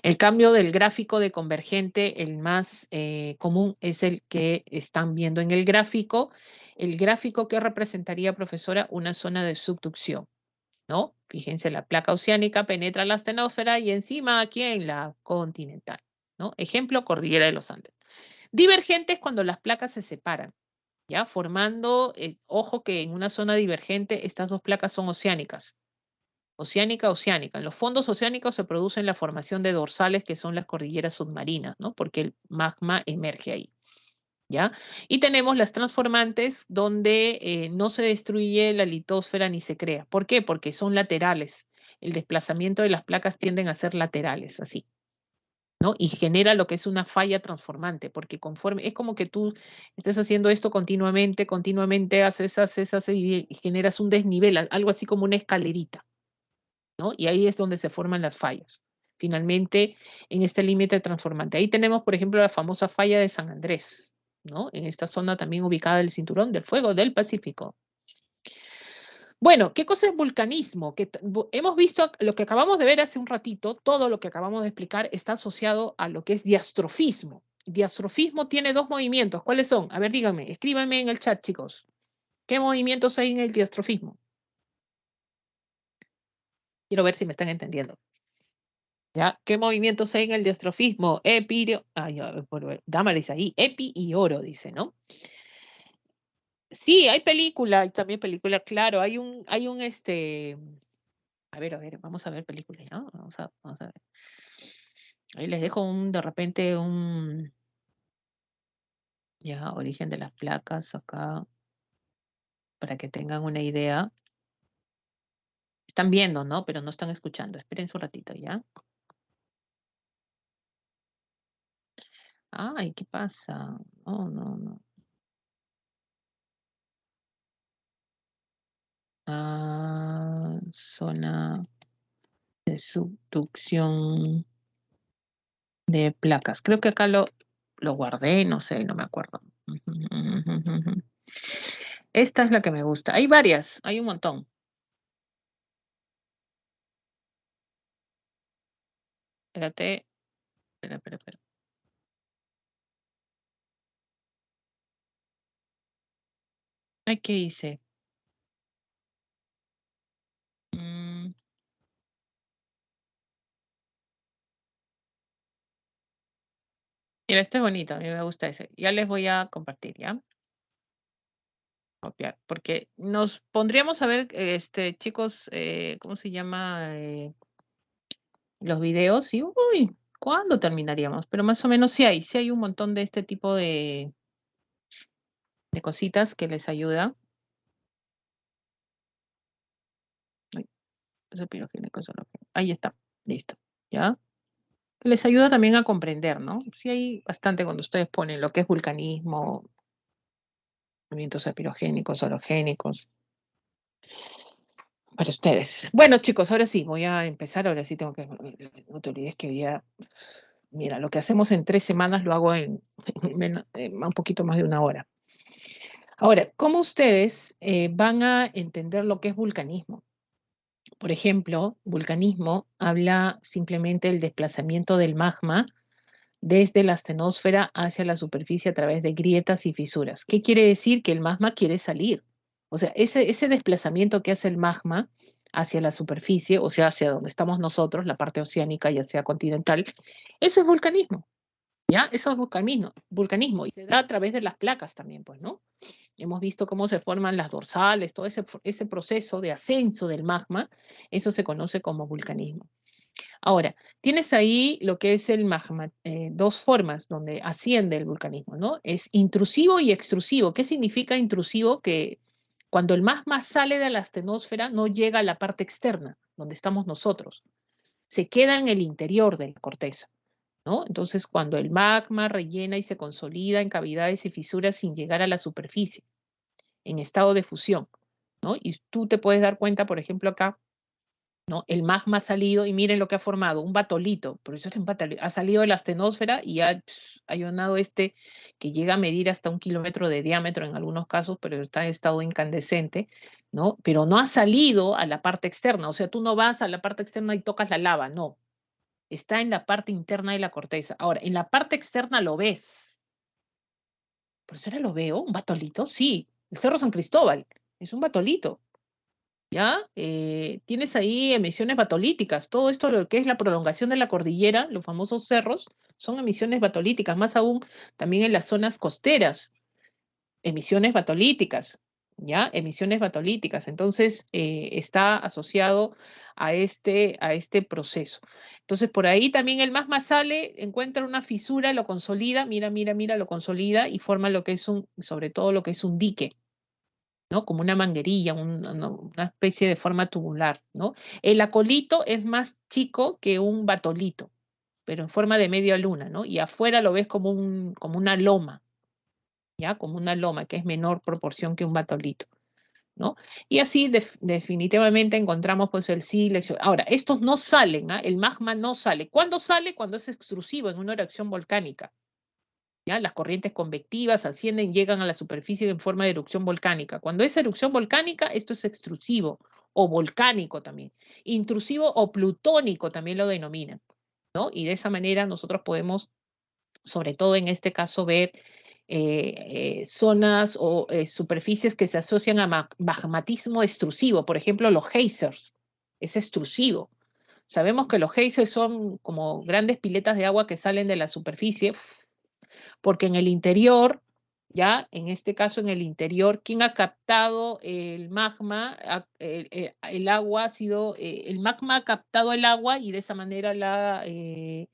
El cambio del gráfico de convergente, el más común, es el que están viendo en el gráfico. El gráfico que representaría, profesora, una zona de subducción, ¿no? Fíjense, la placa oceánica penetra la astenosfera y encima aquí en la continental, ¿no? Ejemplo, cordillera de los Andes. Divergente es cuando las placas se separan, ¿ya? Formando, ojo que en una zona divergente estas dos placas son oceánicas. Oceánica, oceánica. En los fondos oceánicos se produce la formación de dorsales que son las cordilleras submarinas, ¿no? Porque el magma emerge ahí. ¿Ya? Y tenemos las transformantes donde no se destruye la litosfera ni se crea. ¿Por qué? Porque son laterales. El desplazamiento de las placas tienden a ser laterales, así, ¿no? Y genera lo que es una falla transformante, porque conforme, es como que tú estés haciendo esto continuamente, continuamente haces y generas un desnivel, algo así como una escalerita, ¿no? Y ahí es donde se forman las fallas. Finalmente, en este límite transformante. Ahí tenemos, por ejemplo, la famosa falla de San Andrés, ¿no? En esta zona también ubicada del Cinturón del Fuego del Pacífico. Bueno, ¿qué cosa es vulcanismo? Hemos visto lo que acabamos de ver hace un ratito, todo lo que acabamos de explicar está asociado a lo que es diastrofismo. Diastrofismo tiene dos movimientos. ¿Cuáles son? A ver, díganme, escríbanme en el chat, chicos. ¿Qué movimientos hay en el diastrofismo? Quiero ver si me están entendiendo. ¿Ya? ¿Qué movimientos hay en el diastrofismo? Damaris ahí, epi y oro, dice, ¿no? Sí, hay película, hay también película, claro, a ver, vamos a ver películas, ¿no? Vamos a ver. Ahí les dejo de repente, ya, origen de las placas acá, para que tengan una idea. Están viendo, ¿no? Pero no están escuchando. Esperen un ratito, ¿ya? Ay, ¿qué pasa? No, no, no. Zona de subducción de placas. Creo que acá lo guardé, no sé, no me acuerdo. Ujú, ujú, ujú, ujú. Esta es la que me gusta. Hay varias, hay un montón. Espérate, espera. Ay, ¿qué hice? Mm, mira, este es bonito, a mí me gusta ese. Ya les voy a compartir, ¿ya? Copiar, porque nos pondríamos a ver, chicos, ¿cómo se llama? Los videos y, uy, ¿cuándo terminaríamos? Pero más o menos sí hay un montón de este tipo de cositas que les ayuda. Ay, eso pirogénico, eso no. Ahí está, listo, ¿ya? Que les ayuda también a comprender, ¿no? Sí hay bastante cuando ustedes ponen lo que es vulcanismo, movimientos pirogénicos, orogénicos, para ustedes. Bueno, chicos, ahora sí, voy a empezar, ahora sí tengo que, no te olvides que hoy día, mira, lo que hacemos en 3 semanas lo hago en, un poquito más de una hora. Ahora, ¿cómo ustedes van a entender lo que es vulcanismo? Por ejemplo, vulcanismo habla simplemente del desplazamiento del magma desde la astenosfera hacia la superficie a través de grietas y fisuras. ¿Qué quiere decir? Que el magma quiere salir. O sea, ese desplazamiento que hace el magma hacia la superficie, o sea, hacia donde estamos nosotros, la parte oceánica, ya sea continental, eso es vulcanismo, ¿ya? Eso es vulcanismo. Y se da a través de las placas también, pues, ¿no? Hemos visto cómo se forman las dorsales, todo ese proceso de ascenso del magma, eso se conoce como vulcanismo. Ahora, tienes ahí lo que es el magma, dos formas donde asciende el vulcanismo, ¿no? Es intrusivo y extrusivo. ¿Qué significa intrusivo? Que cuando el magma sale de la astenosfera no llega a la parte externa, donde estamos nosotros, se queda en el interior de la corteza, ¿no? Entonces, cuando el magma rellena y se consolida en cavidades y fisuras sin llegar a la superficie, en estado de fusión, ¿no? Y tú te puedes dar cuenta, por ejemplo, acá, ¿no? El magma ha salido y miren lo que ha formado, un batolito, por eso es un batolito, ha salido de la astenosfera y ha ionado que llega a medir hasta 1 kilómetro de diámetro en algunos casos, pero está en estado incandescente, ¿no? Pero no ha salido a la parte externa, o sea, tú no vas a la parte externa y tocas la lava, no, está en la parte interna de la corteza. Ahora, en la parte externa lo ves, por eso ahora lo veo, un batolito, sí, el Cerro San Cristóbal, es un batolito. ¿Ya? Tienes ahí emisiones batolíticas. Todo esto, lo que es la prolongación de la cordillera, los famosos cerros, son emisiones batolíticas, más aún también en las zonas costeras, emisiones batolíticas, ¿ya? Emisiones batolíticas. Entonces, está asociado a este proceso. Entonces, por ahí también el magma sale, encuentra una fisura, lo consolida, mira, lo consolida y forma lo que es sobre todo lo que es un dique. ¿No? Como una manguerilla, una especie de forma tubular, ¿no? El acolito es más chico que un batolito, pero en forma de media luna, ¿no? Y afuera lo ves como una loma, ¿ya? Como una loma, que es menor proporción que un batolito, ¿no? Y así definitivamente encontramos pues el sílex. Ahora, estos no salen, ¿ah? El magma no sale. ¿Cuándo sale? Cuando es extrusivo en una erupción volcánica. ¿Ya? Las corrientes convectivas ascienden, llegan a la superficie en forma de erupción volcánica. Cuando es erupción volcánica, esto es extrusivo o volcánico también. Intrusivo o plutónico también lo denominan, ¿no? Y de esa manera nosotros podemos, sobre todo en este caso, ver zonas o superficies que se asocian a magmatismo extrusivo. Por ejemplo, los geysers, es extrusivo. Sabemos que los geysers son como grandes piletas de agua que salen de la superficie porque en el interior, ya, en este caso en el interior, ¿quién ha captado el magma? El agua ha sido, el magma ha captado el agua y de esa manera en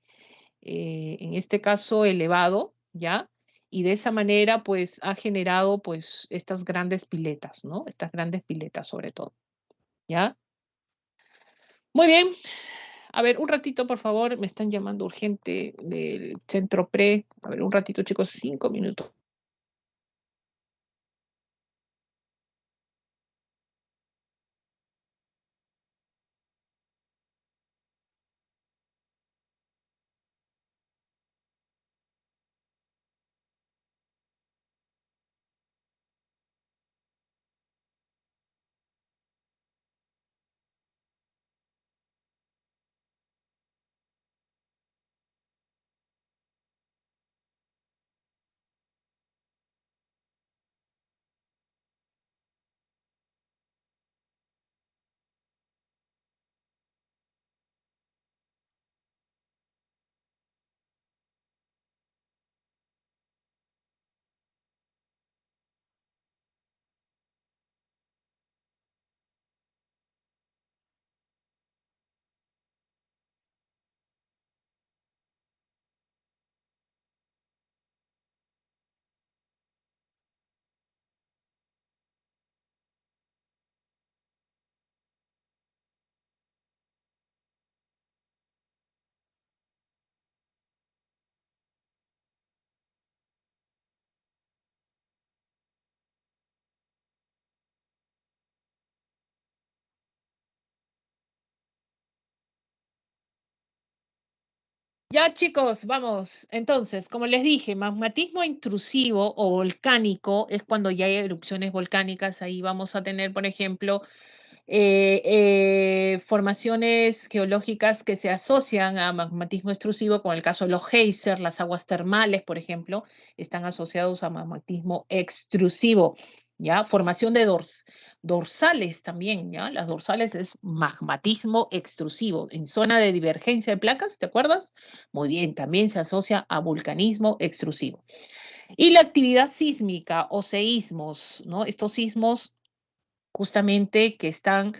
este caso, elevado, ¿ya? Y de esa manera, pues, ha generado, pues, estas grandes piletas, ¿no? Estas grandes piletas, sobre todo, ¿ya? Muy bien. A ver, un ratito, por favor, me están llamando urgente del centro pre. A ver, un ratito, chicos, 5 minutos. Ya, chicos, vamos. Entonces, como les dije, magmatismo intrusivo o volcánico es cuando ya hay erupciones volcánicas. Ahí vamos a tener, por ejemplo, formaciones geológicas que se asocian a magmatismo extrusivo, como el caso de los geysers, las aguas termales, por ejemplo, están asociados a magmatismo extrusivo, ¿ya? Formación de dorsales también, ¿ya? Las dorsales es magmatismo extrusivo, en zona de divergencia de placas, ¿te acuerdas? Muy bien, también se asocia a vulcanismo extrusivo. Y la actividad sísmica o seísmos, ¿no? Estos sismos justamente que están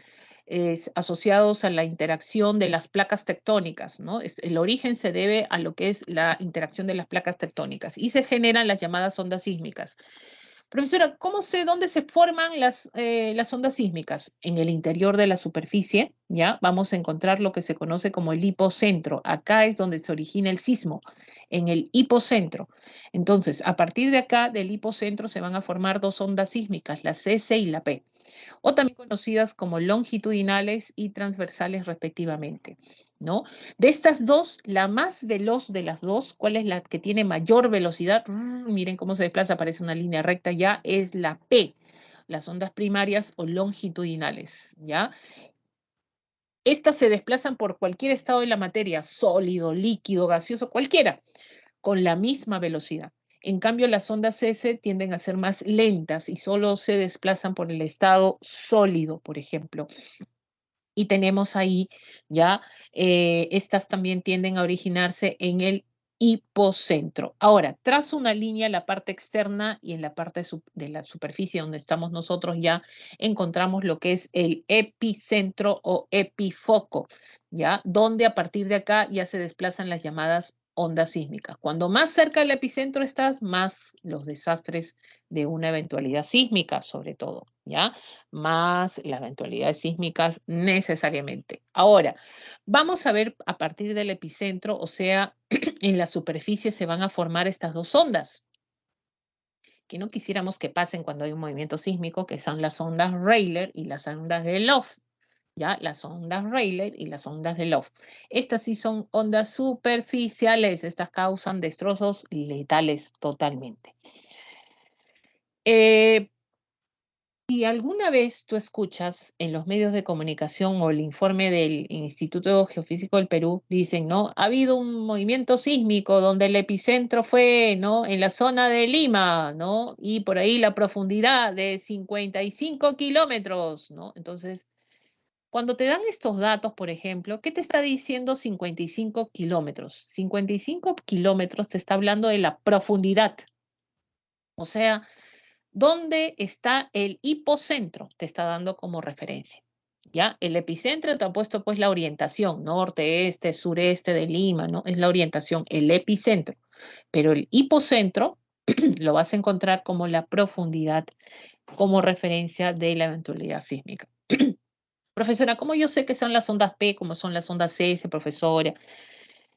asociados a la interacción de las placas tectónicas, ¿no? El origen se debe a lo que es la interacción de las placas tectónicas y se generan las llamadas ondas sísmicas. Profesora, ¿cómo sé dónde se forman las ondas sísmicas? En el interior de la superficie, ¿ya? Vamos a encontrar lo que se conoce como el hipocentro. Acá es donde se origina el sismo, en el hipocentro. Entonces, a partir de acá, del hipocentro, se van a formar dos ondas sísmicas, la S y la P, o también conocidas como longitudinales y transversales respectivamente, ¿no? De estas dos, la más veloz de las dos, ¿cuál es la que tiene mayor velocidad? Miren cómo se desplaza, parece una línea recta ya, es la P, las ondas primarias o longitudinales, ¿ya? Estas se desplazan por cualquier estado de la materia, sólido, líquido, gaseoso, cualquiera, con la misma velocidad. En cambio, las ondas S tienden a ser más lentas y solo se desplazan por el estado sólido, por ejemplo. Y tenemos ahí ya, estas también tienden a originarse en el hipocentro. Ahora, trazo una línea en la parte externa y en la parte de la superficie donde estamos nosotros ya encontramos lo que es el epicentro o epifoco, ¿ya? Donde a partir de acá ya se desplazan las llamadas ondas sísmicas. Cuando más cerca del epicentro estás, más los desastres de una eventualidad sísmica, sobre todo, ¿ya? Más las eventualidades sísmicas necesariamente. Ahora, vamos a ver a partir del epicentro, o sea, en la superficie se van a formar estas dos ondas, que no quisiéramos que pasen cuando hay un movimiento sísmico, que son las ondas Rayleigh y las ondas de Love. ¿Ya? Las ondas Rayleigh y las ondas de Love. Estas sí son ondas superficiales, estas causan destrozos letales totalmente. Eh, Si alguna vez tú escuchas en los medios de comunicación o el informe del Instituto Geofísico del Perú, dicen, ¿no? Ha habido un movimiento sísmico donde el epicentro fue, ¿no? En la zona de Lima, ¿no? Y por ahí la profundidad de 55 kilómetros, ¿no? Entonces, cuando te dan estos datos, por ejemplo, ¿qué te está diciendo 55 kilómetros? 55 kilómetros te está hablando de la profundidad. O sea, ¿dónde está el hipocentro? Te está dando como referencia. ¿Ya? El epicentro te ha puesto pues la orientación, norte, este, sureste de Lima, ¿no? Es la orientación, el epicentro. Pero el hipocentro lo vas a encontrar como la profundidad, como referencia de la eventualidad sísmica. Profesora, ¿cómo yo sé que son las ondas P, como son las ondas S, profesora?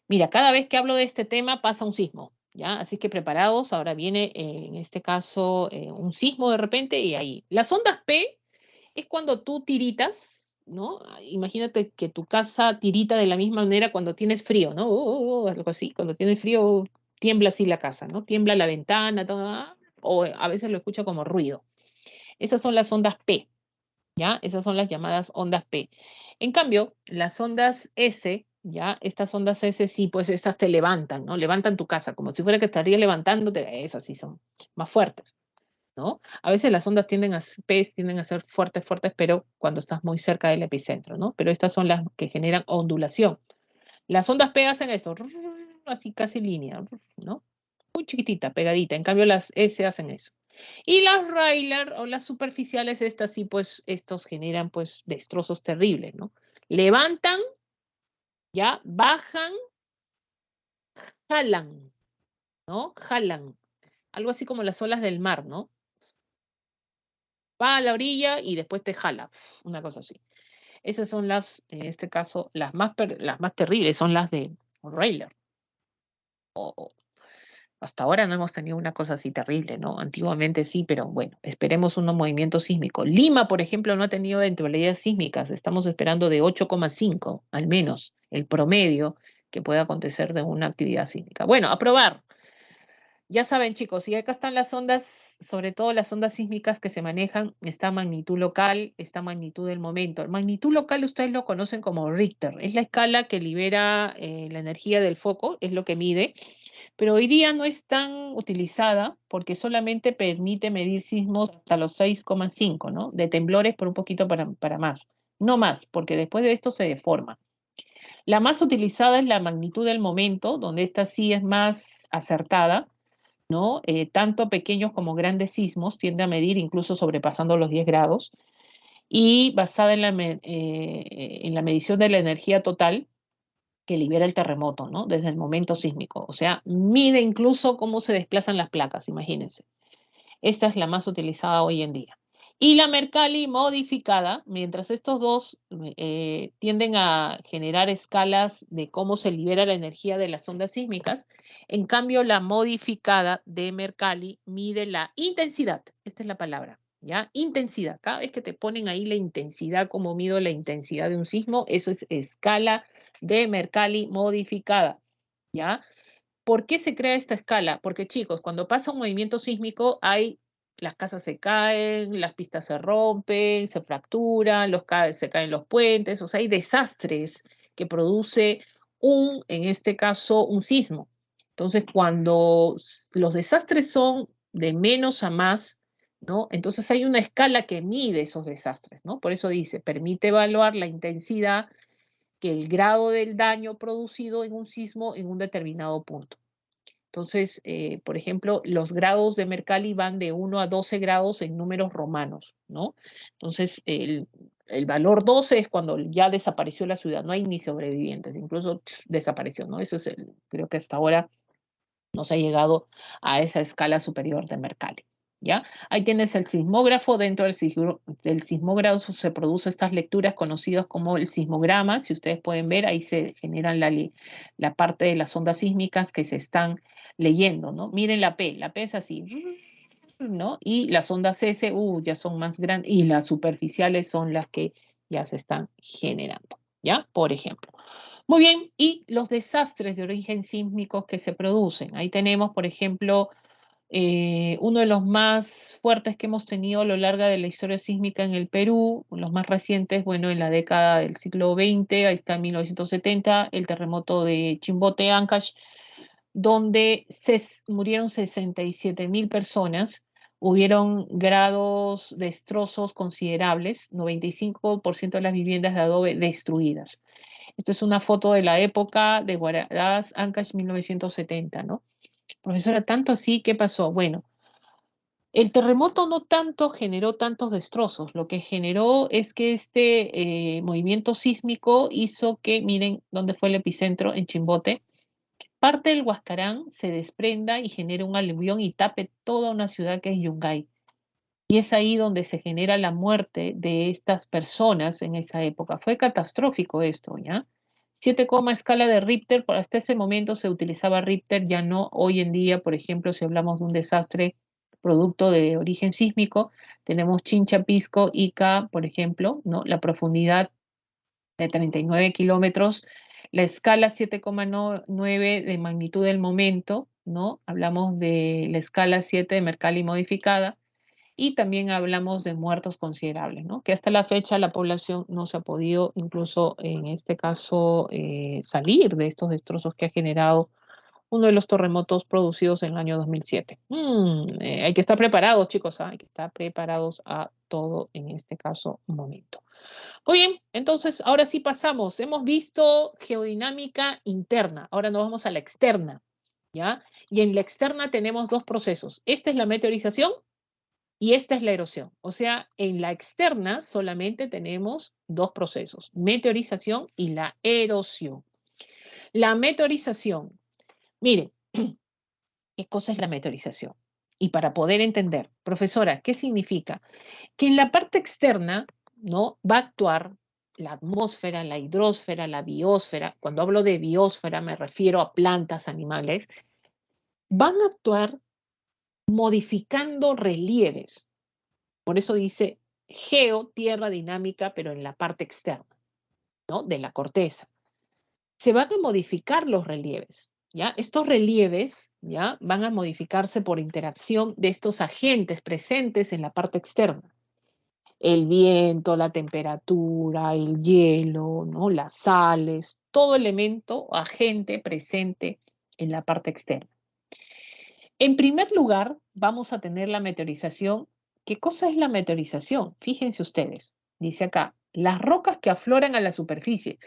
Mira, cada vez que hablo de este tema pasa un sismo, ¿ya? Así que preparados, ahora viene en este caso un sismo de repente y ahí. Las ondas P es cuando tú tiritas, ¿no? Imagínate que tu casa tirita de la misma manera cuando tienes frío, ¿no? Algo así, cuando tienes frío tiembla así la casa, ¿no? Tiembla la ventana, todo, o a veces lo escucha como ruido. Esas son las ondas P, ¿ya? Esas son las llamadas ondas P. En cambio, las ondas S, ¿ya? Estas ondas S sí, pues estas te levantan, ¿no? Levantan tu casa, como si fuera que estaría levantándote, esas sí son más fuertes, ¿no? A veces las ondas P tienden a ser fuertes, fuertes, pero cuando estás muy cerca del epicentro, ¿no? Pero estas son las que generan ondulación. Las ondas P hacen eso, así casi línea, ¿no? Muy chiquitita, pegadita. En cambio, las S hacen eso. Y las Rayleigh o las superficiales, estas sí, pues, estos generan, pues, destrozos terribles, ¿no? Levantan, ya, bajan, jalan, ¿no? Jalan. Algo así como las olas del mar, ¿no? Va a la orilla y después te jala, una cosa así. Esas son las, en este caso, las más terribles, son las de Rayleigh. Hasta ahora no hemos tenido una cosa así terrible, ¿no? Antiguamente sí, pero bueno, esperemos un movimiento sísmico. Lima, por ejemplo, no ha tenido eventualidades sísmicas. Estamos esperando de 8,5, al menos, el promedio que pueda acontecer de una actividad sísmica. Bueno, a probar. Ya saben, chicos, y acá están las ondas, sobre todo las ondas sísmicas que se manejan, está magnitud local, está magnitud del momento. Magnitud local ustedes lo conocen como Richter, es la escala que libera la energía del foco, es lo que mide, pero hoy día no es tan utilizada porque solamente permite medir sismos hasta los 6,5, ¿no? De temblores por un poquito para más, no más, porque después de esto se deforma. La más utilizada es la magnitud del momento, donde esta sí es más acertada, ¿no? Tanto pequeños como grandes sismos tiende a medir incluso sobrepasando los 10 grados y basada en la medición de la energía total que libera el terremoto, ¿no? Desde el momento sísmico. O sea, mide incluso cómo se desplazan las placas, imagínense. Esta es la más utilizada hoy en día. Y la Mercalli modificada, mientras estos dos tienden a generar escalas de cómo se libera la energía de las ondas sísmicas, en cambio la modificada de Mercalli mide la intensidad. Esta es la palabra, ¿ya? Intensidad. Cada vez que te ponen ahí la intensidad, cómo mido la intensidad de un sismo, eso es escala de Mercalli modificada, ¿ya? ¿Por qué se crea esta escala? Porque chicos, cuando pasa un movimiento sísmico, las casas se caen, las pistas se rompen, se fracturan, se caen los puentes, o sea, hay desastres que produce en este caso, un sismo. Entonces, cuando los desastres son de menos a más, ¿no? Entonces hay una escala que mide esos desastres, ¿no? Por eso dice, permite evaluar la intensidad que el grado del daño producido en un sismo en un determinado punto. Entonces, por ejemplo, los grados de Mercalli van de 1 a 12 grados en números romanos, ¿no? Entonces, el valor 12 es cuando ya desapareció la ciudad, no hay ni sobrevivientes, incluso desapareció, ¿no? Eso es creo que hasta ahora no se ha llegado a esa escala superior de Mercalli, ¿ya? Ahí tienes el sismógrafo, dentro del sismógrafo se producen estas lecturas conocidas como el sismograma, si ustedes pueden ver, ahí se generan la parte de las ondas sísmicas que se están leyendo, ¿no? Miren la P es así, ¿no? Y las ondas S, ya son más grandes, y las superficiales son las que ya se están generando, ¿ya? Por ejemplo. Muy bien, y los desastres de origen sísmico que se producen. Ahí tenemos, por ejemplo, uno de los más fuertes que hemos tenido a lo largo de la historia sísmica en el Perú, los más recientes, bueno, en la década del siglo XX, ahí está en 1970, el terremoto de Chimbote, Ancash, donde murieron 67.000 personas, hubieron grados de destrozos considerables, 95% de las viviendas de adobe destruidas. Esto es una foto de la época de Huaraz, Ancash, 1970, ¿no? Profesora, tanto así, ¿qué pasó? Bueno, el terremoto no tanto generó tantos destrozos, lo que generó es que este movimiento sísmico hizo que, miren dónde fue el epicentro, en Chimbote, parte del Huascarán se desprenda y genere un aluvión y tape toda una ciudad que es Yungay. Y es ahí donde se genera la muerte de estas personas en esa época. Fue catastrófico esto, ¿ya? 7, escala de Richter, hasta ese momento se utilizaba Richter, ya no hoy en día, por ejemplo, si hablamos de un desastre producto de origen sísmico, tenemos Chincha, Pisco, Ica, por ejemplo, ¿no? La profundidad de 39 kilómetros, la escala 7,9 de magnitud del momento, ¿no? Hablamos de la escala 7 de Mercalli modificada, y también hablamos de muertos considerables, ¿no? Que hasta la fecha la población no se ha podido, incluso en este caso, salir de estos destrozos que ha generado uno de los terremotos producidos en el año 2007. Hay que estar preparados, chicos, ¿ah? Hay que estar preparados a todo en este caso momento. Muy bien, entonces ahora sí pasamos. Hemos visto geodinámica interna, ahora nos vamos a la externa, ¿ya? Y en la externa tenemos dos procesos. Esta es la meteorización y esta es la erosión. O sea, en la externa solamente tenemos dos procesos, meteorización y la erosión. La meteorización, miren, ¿qué cosa es la meteorización? Y para poder entender, profesora, ¿qué significa? Que en la parte externa, ¿no? Va a actuar la atmósfera, la hidrosfera, la biosfera. Cuando hablo de biosfera me refiero a plantas, animales. Van a actuar modificando relieves. Por eso dice tierra dinámica, pero en la parte externa, ¿no? De la corteza. se van a modificar los relieves, ¿ya? Estos relieves, ¿ya? Van a modificarse por interacción de estos agentes presentes en la parte externa. El viento, la temperatura, el hielo, ¿no? Las sales, todo elemento o agente presente en la parte externa. En primer lugar, vamos a tener la meteorización. ¿Qué cosa es la meteorización? Fíjense ustedes, dice acá, las rocas que afloran a la superficie.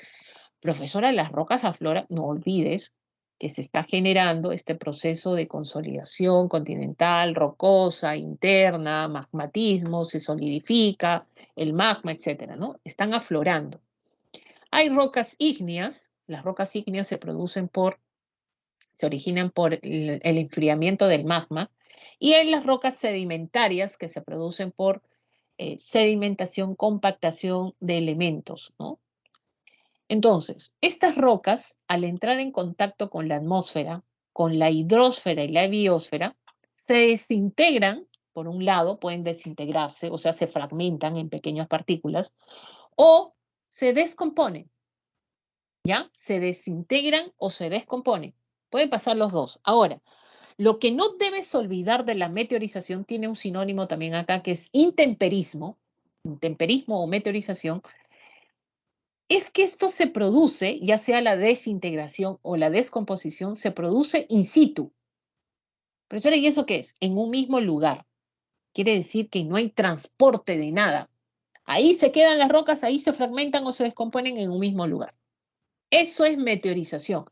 Profesora, las rocas afloran, no olvides que se está generando este proceso de consolidación continental, rocosa, interna, magmatismo, se solidifica el magma, etcétera, ¿no? Están aflorando. Hay rocas ígneas, las rocas ígneas se originan por el enfriamiento del magma, y hay las rocas sedimentarias que se producen por sedimentación, compactación de elementos, ¿no? Entonces, estas rocas, al entrar en contacto con la atmósfera, con la hidrosfera y la biosfera, se desintegran, por un lado, pueden desintegrarse, o sea, se fragmentan en pequeñas partículas, o se descomponen, ¿ya? Se desintegran o se descomponen. Pueden pasar los dos. Ahora, lo que no debes olvidar de la meteorización tiene un sinónimo también acá, que es intemperismo, intemperismo o meteorización, es que esto se produce, ya sea la desintegración o la descomposición, se produce in situ. Profesora, ¿y eso qué es? En un mismo lugar. Quiere decir que no hay transporte de nada. Ahí se quedan las rocas, ahí se fragmentan o se descomponen en un mismo lugar. Eso es meteorización.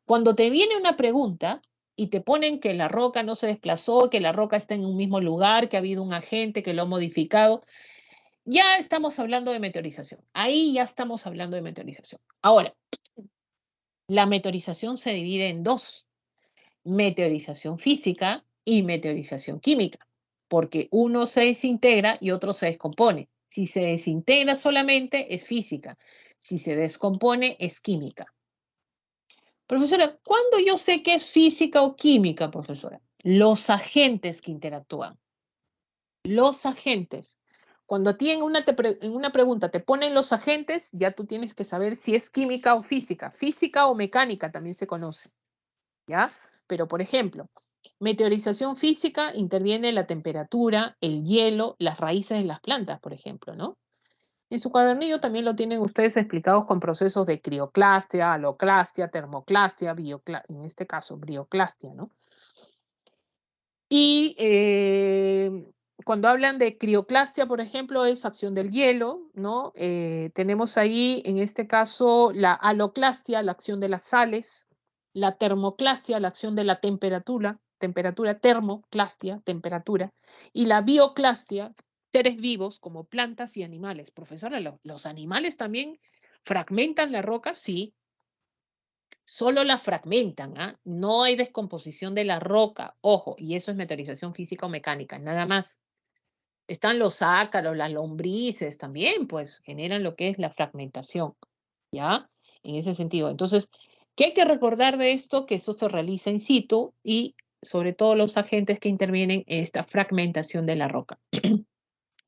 Cuando te viene una pregunta y te ponen que la roca no se desplazó, que la roca está en un mismo lugar, que ha habido un agente que lo ha modificado, ya estamos hablando de meteorización. Ahí ya estamos hablando de meteorización. Ahora, la meteorización se divide en dos: meteorización física y meteorización química, porque uno se desintegra y otro se descompone. Si se desintegra solamente es física, si se descompone es química. Profesora, ¿cuándo yo sé que es física o química, profesora? Los agentes que interactúan. Los agentes. Cuando a ti en una pregunta te ponen los agentes, ya tú tienes que saber si es química o física. Física o mecánica también se conoce, ¿ya? Pero, por ejemplo, meteorización física interviene la temperatura, el hielo, las raíces de las plantas, por ejemplo, ¿no? En su cuadernillo también lo tienen ustedes explicados con procesos de crioclastia, aloclastia, termoclastia, en este caso, brioclastia, ¿no? Y cuando hablan de crioclastia, por ejemplo, es acción del hielo, ¿no? Tenemos ahí, en este caso, la aloclastia, la acción de las sales, la termoclastia, la acción de la temperatura, termoclastia, temperatura, y la bioclastia, seres vivos como plantas y animales. Profesora, ¿los animales también fragmentan la roca? Sí, solo la fragmentan, ¿ah? No hay descomposición de la roca, ojo, y eso es meteorización física o mecánica, nada más. Están los ácaros, las lombrices también, pues generan lo que es la fragmentación, ¿ya? En ese sentido. Entonces, ¿qué hay que recordar de esto? Que esto se realiza in situ y sobre todo los agentes que intervienen en esta fragmentación de la roca.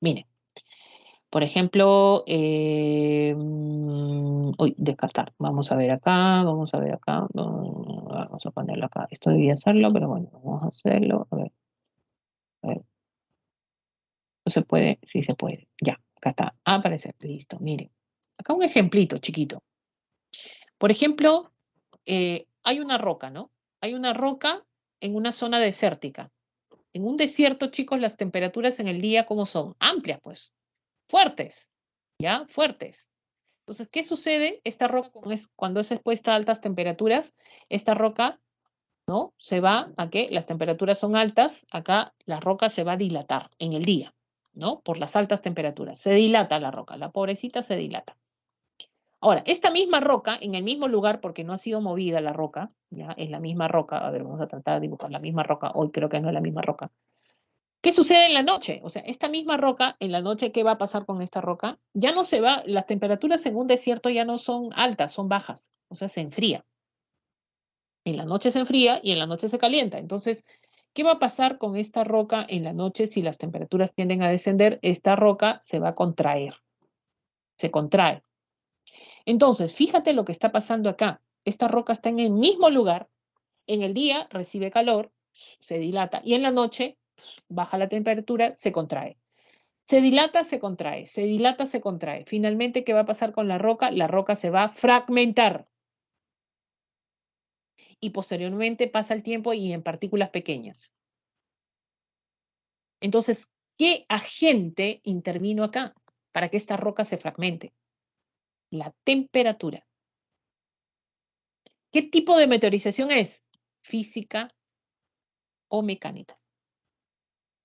Miren, por ejemplo, descartar. Vamos a ver acá, vamos a ver acá, vamos a ponerlo acá. Esto debía hacerlo, pero bueno, vamos a hacerlo. A ver, no se puede, sí se puede. Ya, acá está. Aparecer, listo, miren. Acá un ejemplito chiquito. Por ejemplo, hay una roca, ¿no? Hay una roca en una zona desértica. En un desierto, chicos, las temperaturas en el día, ¿cómo son? Amplias, pues. Fuertes, ¿ya? Fuertes. Entonces, ¿qué sucede? Esta roca, cuando es expuesta a altas temperaturas, esta roca, ¿no? Se va a que las temperaturas son altas, acá la roca se va a dilatar en el día, ¿no? Por las altas temperaturas. Se dilata la roca, la pobrecita se dilata. Ahora, esta misma roca, en el mismo lugar, porque no ha sido movida la roca, ya es la misma roca, a ver, vamos a tratar de dibujar la misma roca, hoy creo que no es la misma roca. ¿Qué sucede en la noche? O sea, esta misma roca, en la noche, ¿qué va a pasar con esta roca? Ya no se va, las temperaturas en un desierto ya no son altas, son bajas, o sea, se enfría. En la noche se enfría y en la noche se calienta. Entonces, ¿qué va a pasar con esta roca en la noche si las temperaturas tienden a descender? Esta roca se va a contraer, se contrae. Entonces, fíjate lo que está pasando acá. esta roca está en el mismo lugar, en el día recibe calor, se dilata, y en la noche baja la temperatura, se contrae. Se dilata, se contrae, se dilata, se contrae. Finalmente, ¿qué va a pasar con la roca? La roca se va a fragmentar y posteriormente pasa el tiempo y en partículas pequeñas. Entonces, ¿qué agente intervino acá para que esta roca se fragmente? La temperatura. ¿Qué tipo de meteorización es? Física o mecánica.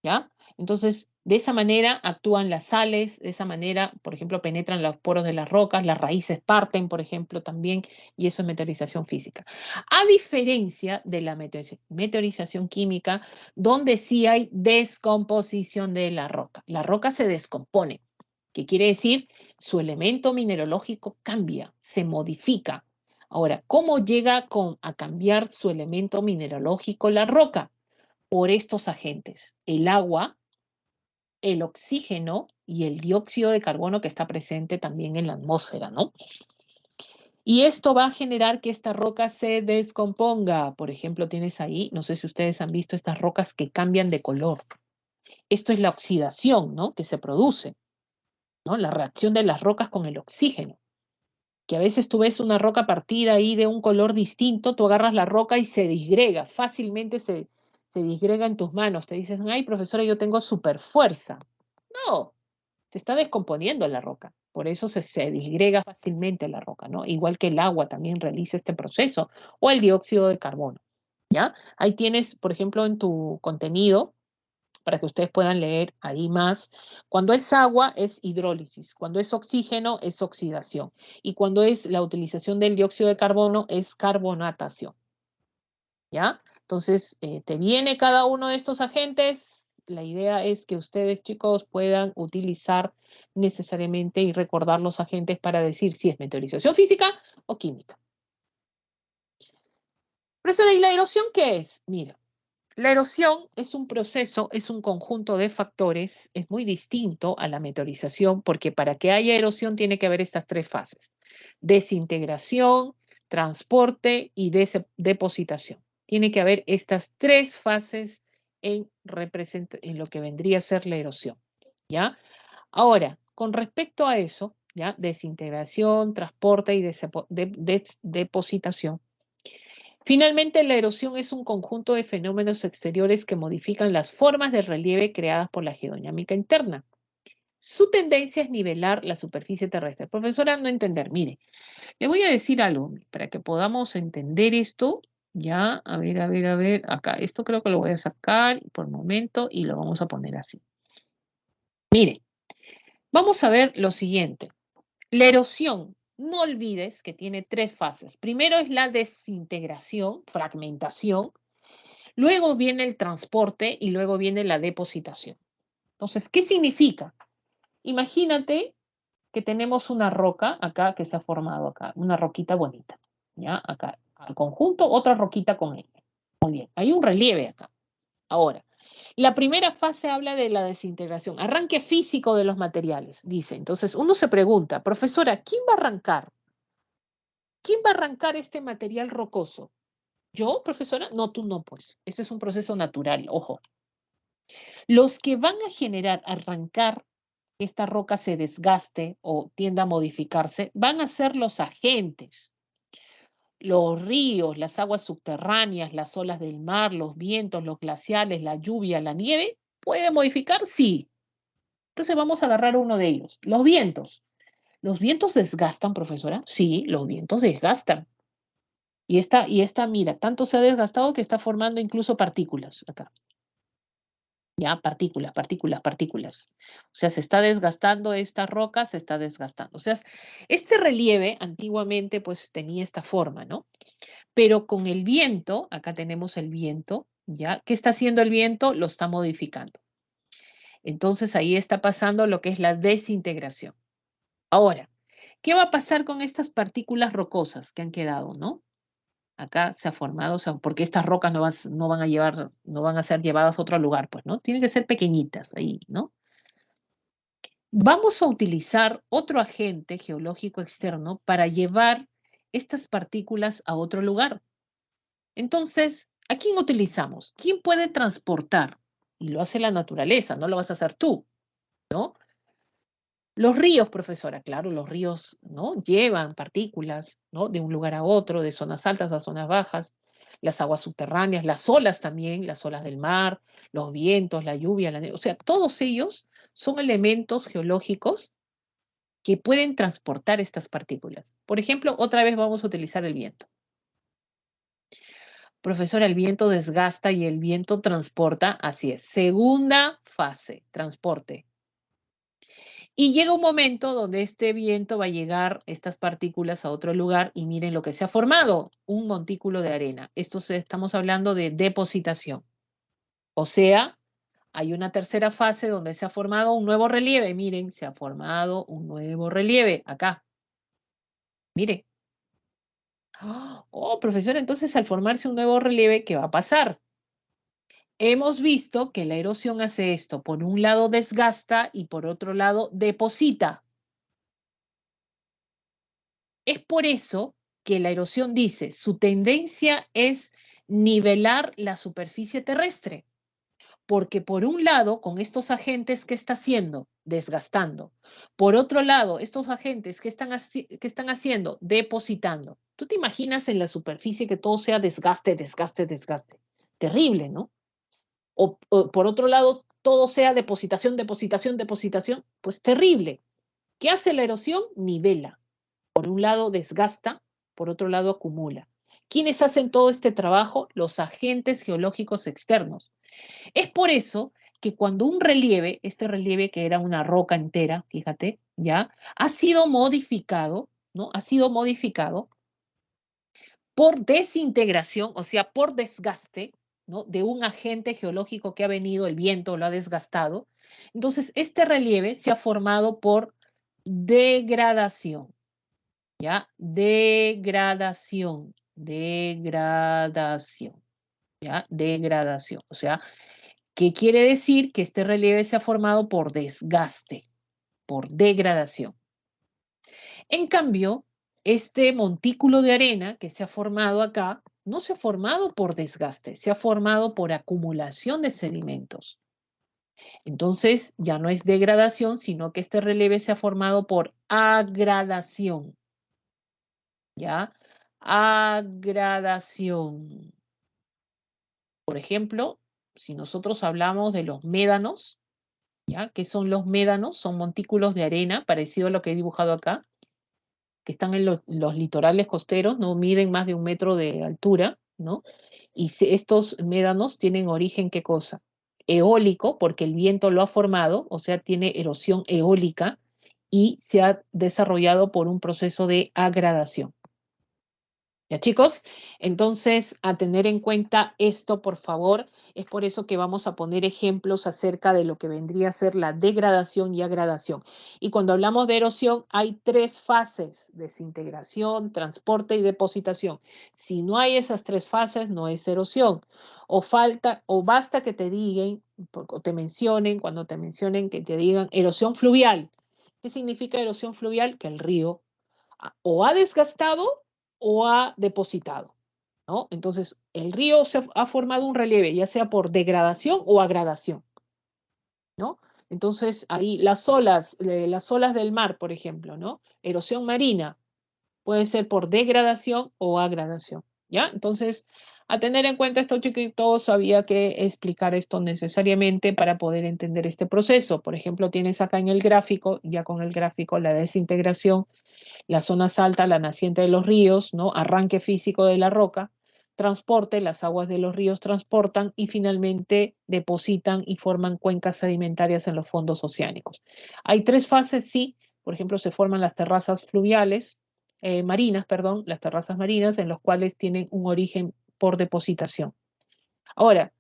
¿Ya? Entonces, de esa manera actúan las sales, de esa manera, por ejemplo, penetran los poros de las rocas, las raíces parten, por ejemplo, también, y eso es meteorización física. A diferencia de la meteorización química, donde sí hay descomposición de la roca. La roca se descompone, que quiere decir su elemento mineralógico cambia, se modifica. Ahora, ¿cómo llega a cambiar su elemento mineralógico la roca? Por estos agentes, el agua, el oxígeno y el dióxido de carbono que está presente también en la atmósfera, ¿no? Y esto va a generar que esta roca se descomponga. Por ejemplo, tienes ahí, no sé si ustedes han visto estas rocas que cambian de color. Esto es la oxidación, ¿no? Que se produce, ¿no? La reacción de las rocas con el oxígeno. Que a veces tú ves una roca partida ahí de un color distinto, tú agarras la roca y se disgrega, fácilmente se disgrega en tus manos. Te dices, ay, profesora, yo tengo super fuerza. No, se está descomponiendo la roca. Por eso se disgrega fácilmente la roca, ¿no? Igual que el agua también realiza este proceso, o el dióxido de carbono, ¿ya? Ahí tienes, por ejemplo, en tu contenido, para que ustedes puedan leer ahí más. Cuando es agua es hidrólisis, cuando es oxígeno es oxidación y cuando es la utilización del dióxido de carbono es carbonatación. ¿Ya? Entonces, te viene cada uno de estos agentes. La idea es que ustedes, chicos, puedan utilizar necesariamente y recordar los agentes para decir si es meteorización física o química. Profesora, ¿y la erosión qué es? Mira, la erosión es un proceso, es un conjunto de factores, es muy distinto a la meteorización porque para que haya erosión tiene que haber estas tres fases: desintegración, transporte y depositación. Tiene que haber estas tres fases en lo que vendría a ser la erosión, ¿ya? Ahora, con respecto a eso, ¿ya? Desintegración, transporte y depositación. Finalmente, la erosión es un conjunto de fenómenos exteriores que modifican las formas de relieve creadas por la geodinámica interna. Su tendencia es nivelar la superficie terrestre. Profesora, no entender. Mire, le voy a decir algo para que podamos entender esto. Ya, a ver, acá. Esto creo que lo voy a sacar por momento y lo vamos a poner así. Mire, vamos a ver lo siguiente. La erosión, no olvides que tiene tres fases. Primero es la desintegración, fragmentación. Luego viene el transporte y luego viene la depositación. Entonces, ¿qué significa? Imagínate que tenemos una roca acá que se ha formado acá, una roquita bonita. ¿Ya? Acá, al conjunto, otra roquita con ella. Muy bien, hay un relieve acá. Ahora, la primera fase habla de la desintegración, arranque físico de los materiales, dice. Entonces, uno se pregunta, profesora, ¿quién va a arrancar? ¿Quién va a arrancar este material rocoso? ¿Yo, profesora? No, tú no, pues. Este es un proceso natural, ojo. Los que van a generar, arrancar que esta roca se desgaste o tienda a modificarse, van a ser los agentes, los ríos, las aguas subterráneas, las olas del mar, los vientos, los glaciares, la lluvia, la nieve. ¿Puede modificar? Sí. Entonces vamos a agarrar uno de ellos. Los vientos. ¿Los vientos desgastan, profesora? Sí, los vientos desgastan. Mira, tanto se ha desgastado que está formando incluso partículas acá. Ya, partículas, partículas, partículas. O sea, se está desgastando esta roca, se está desgastando. O sea, este relieve antiguamente pues tenía esta forma, ¿no? Pero con el viento, acá tenemos el viento, ¿ya? ¿Qué está haciendo el viento? Lo está modificando. Entonces ahí está pasando lo que es la desintegración. Ahora, ¿qué va a pasar con estas partículas rocosas que han quedado, no? Acá se ha formado, o sea, porque estas rocas no van a ser llevadas a otro lugar, pues, ¿no? Tienen que ser pequeñitas ahí, ¿no? Vamos a utilizar otro agente geológico externo para llevar estas partículas a otro lugar. Entonces, ¿a quién utilizamos? ¿Quién puede transportar? Y lo hace la naturaleza, no lo vas a hacer tú, ¿no? Los ríos, profesora, claro, los ríos, ¿no? Llevan partículas, ¿no? De un lugar a otro, de zonas altas a zonas bajas, las aguas subterráneas, las olas también, las olas del mar, los vientos, la lluvia, o sea, todos ellos son elementos geológicos que pueden transportar estas partículas. Por ejemplo, otra vez vamos a utilizar el viento. Profesora, el viento desgasta y el viento transporta, así es. Segunda fase, transporte. Y llega un momento donde este viento va a llegar, estas partículas, a otro lugar y miren lo que se ha formado, un montículo de arena. Estamos hablando de depositación. O sea, hay una tercera fase donde se ha formado un nuevo relieve. Miren, se ha formado un nuevo relieve acá. Miren. Oh, profesor, entonces al formarse un nuevo relieve, ¿qué va a pasar? Hemos visto que la erosión hace esto. Por un lado desgasta y por otro lado deposita. Es por eso que la erosión dice, su tendencia es nivelar la superficie terrestre, porque por un lado, con estos agentes que está haciendo, desgastando, por otro lado, estos agentes que están haciendo, depositando. ¿Tú te imaginas en la superficie que todo sea desgaste, desgaste, desgaste? Terrible, ¿no? O por otro lado, todo sea depositación, depositación, depositación, pues terrible. ¿Qué hace la erosión? Nivela. Por un lado desgasta, por otro lado acumula. ¿Quiénes hacen todo este trabajo? Los agentes geológicos externos. Es por eso que cuando un relieve, este relieve que era una roca entera, fíjate, ya, ha sido modificado, ¿no? Ha sido modificado por desintegración, o sea, por desgaste, ¿no? De un agente geológico que ha venido, el viento lo ha desgastado. Entonces, este relieve se ha formado por degradación. ¿Ya? Degradación, degradación, ¿ya? Degradación. O sea, ¿qué quiere decir? Que este relieve se ha formado por desgaste, por degradación. En cambio, este montículo de arena que se ha formado acá, no se ha formado por desgaste, se ha formado por acumulación de sedimentos. Entonces, ya no es degradación, sino que este relieve se ha formado por agradación. ¿Ya? Agradación. Por ejemplo, si nosotros hablamos de los médanos, ¿ya? ¿Qué son los médanos? Son montículos de arena, parecido a lo que he dibujado acá, que están en los litorales costeros, no miden más de 1 metro de altura, ¿no? Y estos médanos tienen origen, ¿qué cosa? Eólico, porque el viento lo ha formado, o sea, tiene erosión eólica y se ha desarrollado por un proceso de agradación. ¿Ya, chicos? Entonces, a tener en cuenta esto, por favor, es por eso que vamos a poner ejemplos acerca de lo que vendría a ser la degradación y agradación. Y cuando hablamos de erosión, hay 3 fases: desintegración, transporte y depositación. Si no hay esas 3 fases, no es erosión. O falta, o basta que te digan, o te mencionen, cuando te mencionen, que te digan erosión fluvial. ¿Qué significa erosión fluvial? Que el río o ha desgastado o ha depositado, ¿no? Entonces, el río ha formado un relieve, ya sea por degradación o agradación, ¿no? Entonces, ahí las olas del mar, por ejemplo, ¿no? Erosión marina puede ser por degradación o agradación, ¿ya? Entonces, a tener en cuenta esto, chiquitos, había que explicar esto necesariamente para poder entender este proceso. Por ejemplo, tienes acá en el gráfico, ya con el gráfico, la desintegración, las zonas altas, la naciente de los ríos, ¿no? Arranque físico de la roca, transporte, las aguas de los ríos transportan y finalmente depositan y forman cuencas sedimentarias en los fondos oceánicos. Hay 3 fases, sí. Por ejemplo, se forman las terrazas fluviales, marinas, perdón, las terrazas marinas, en los cuales tienen un origen por depositación. Ahora,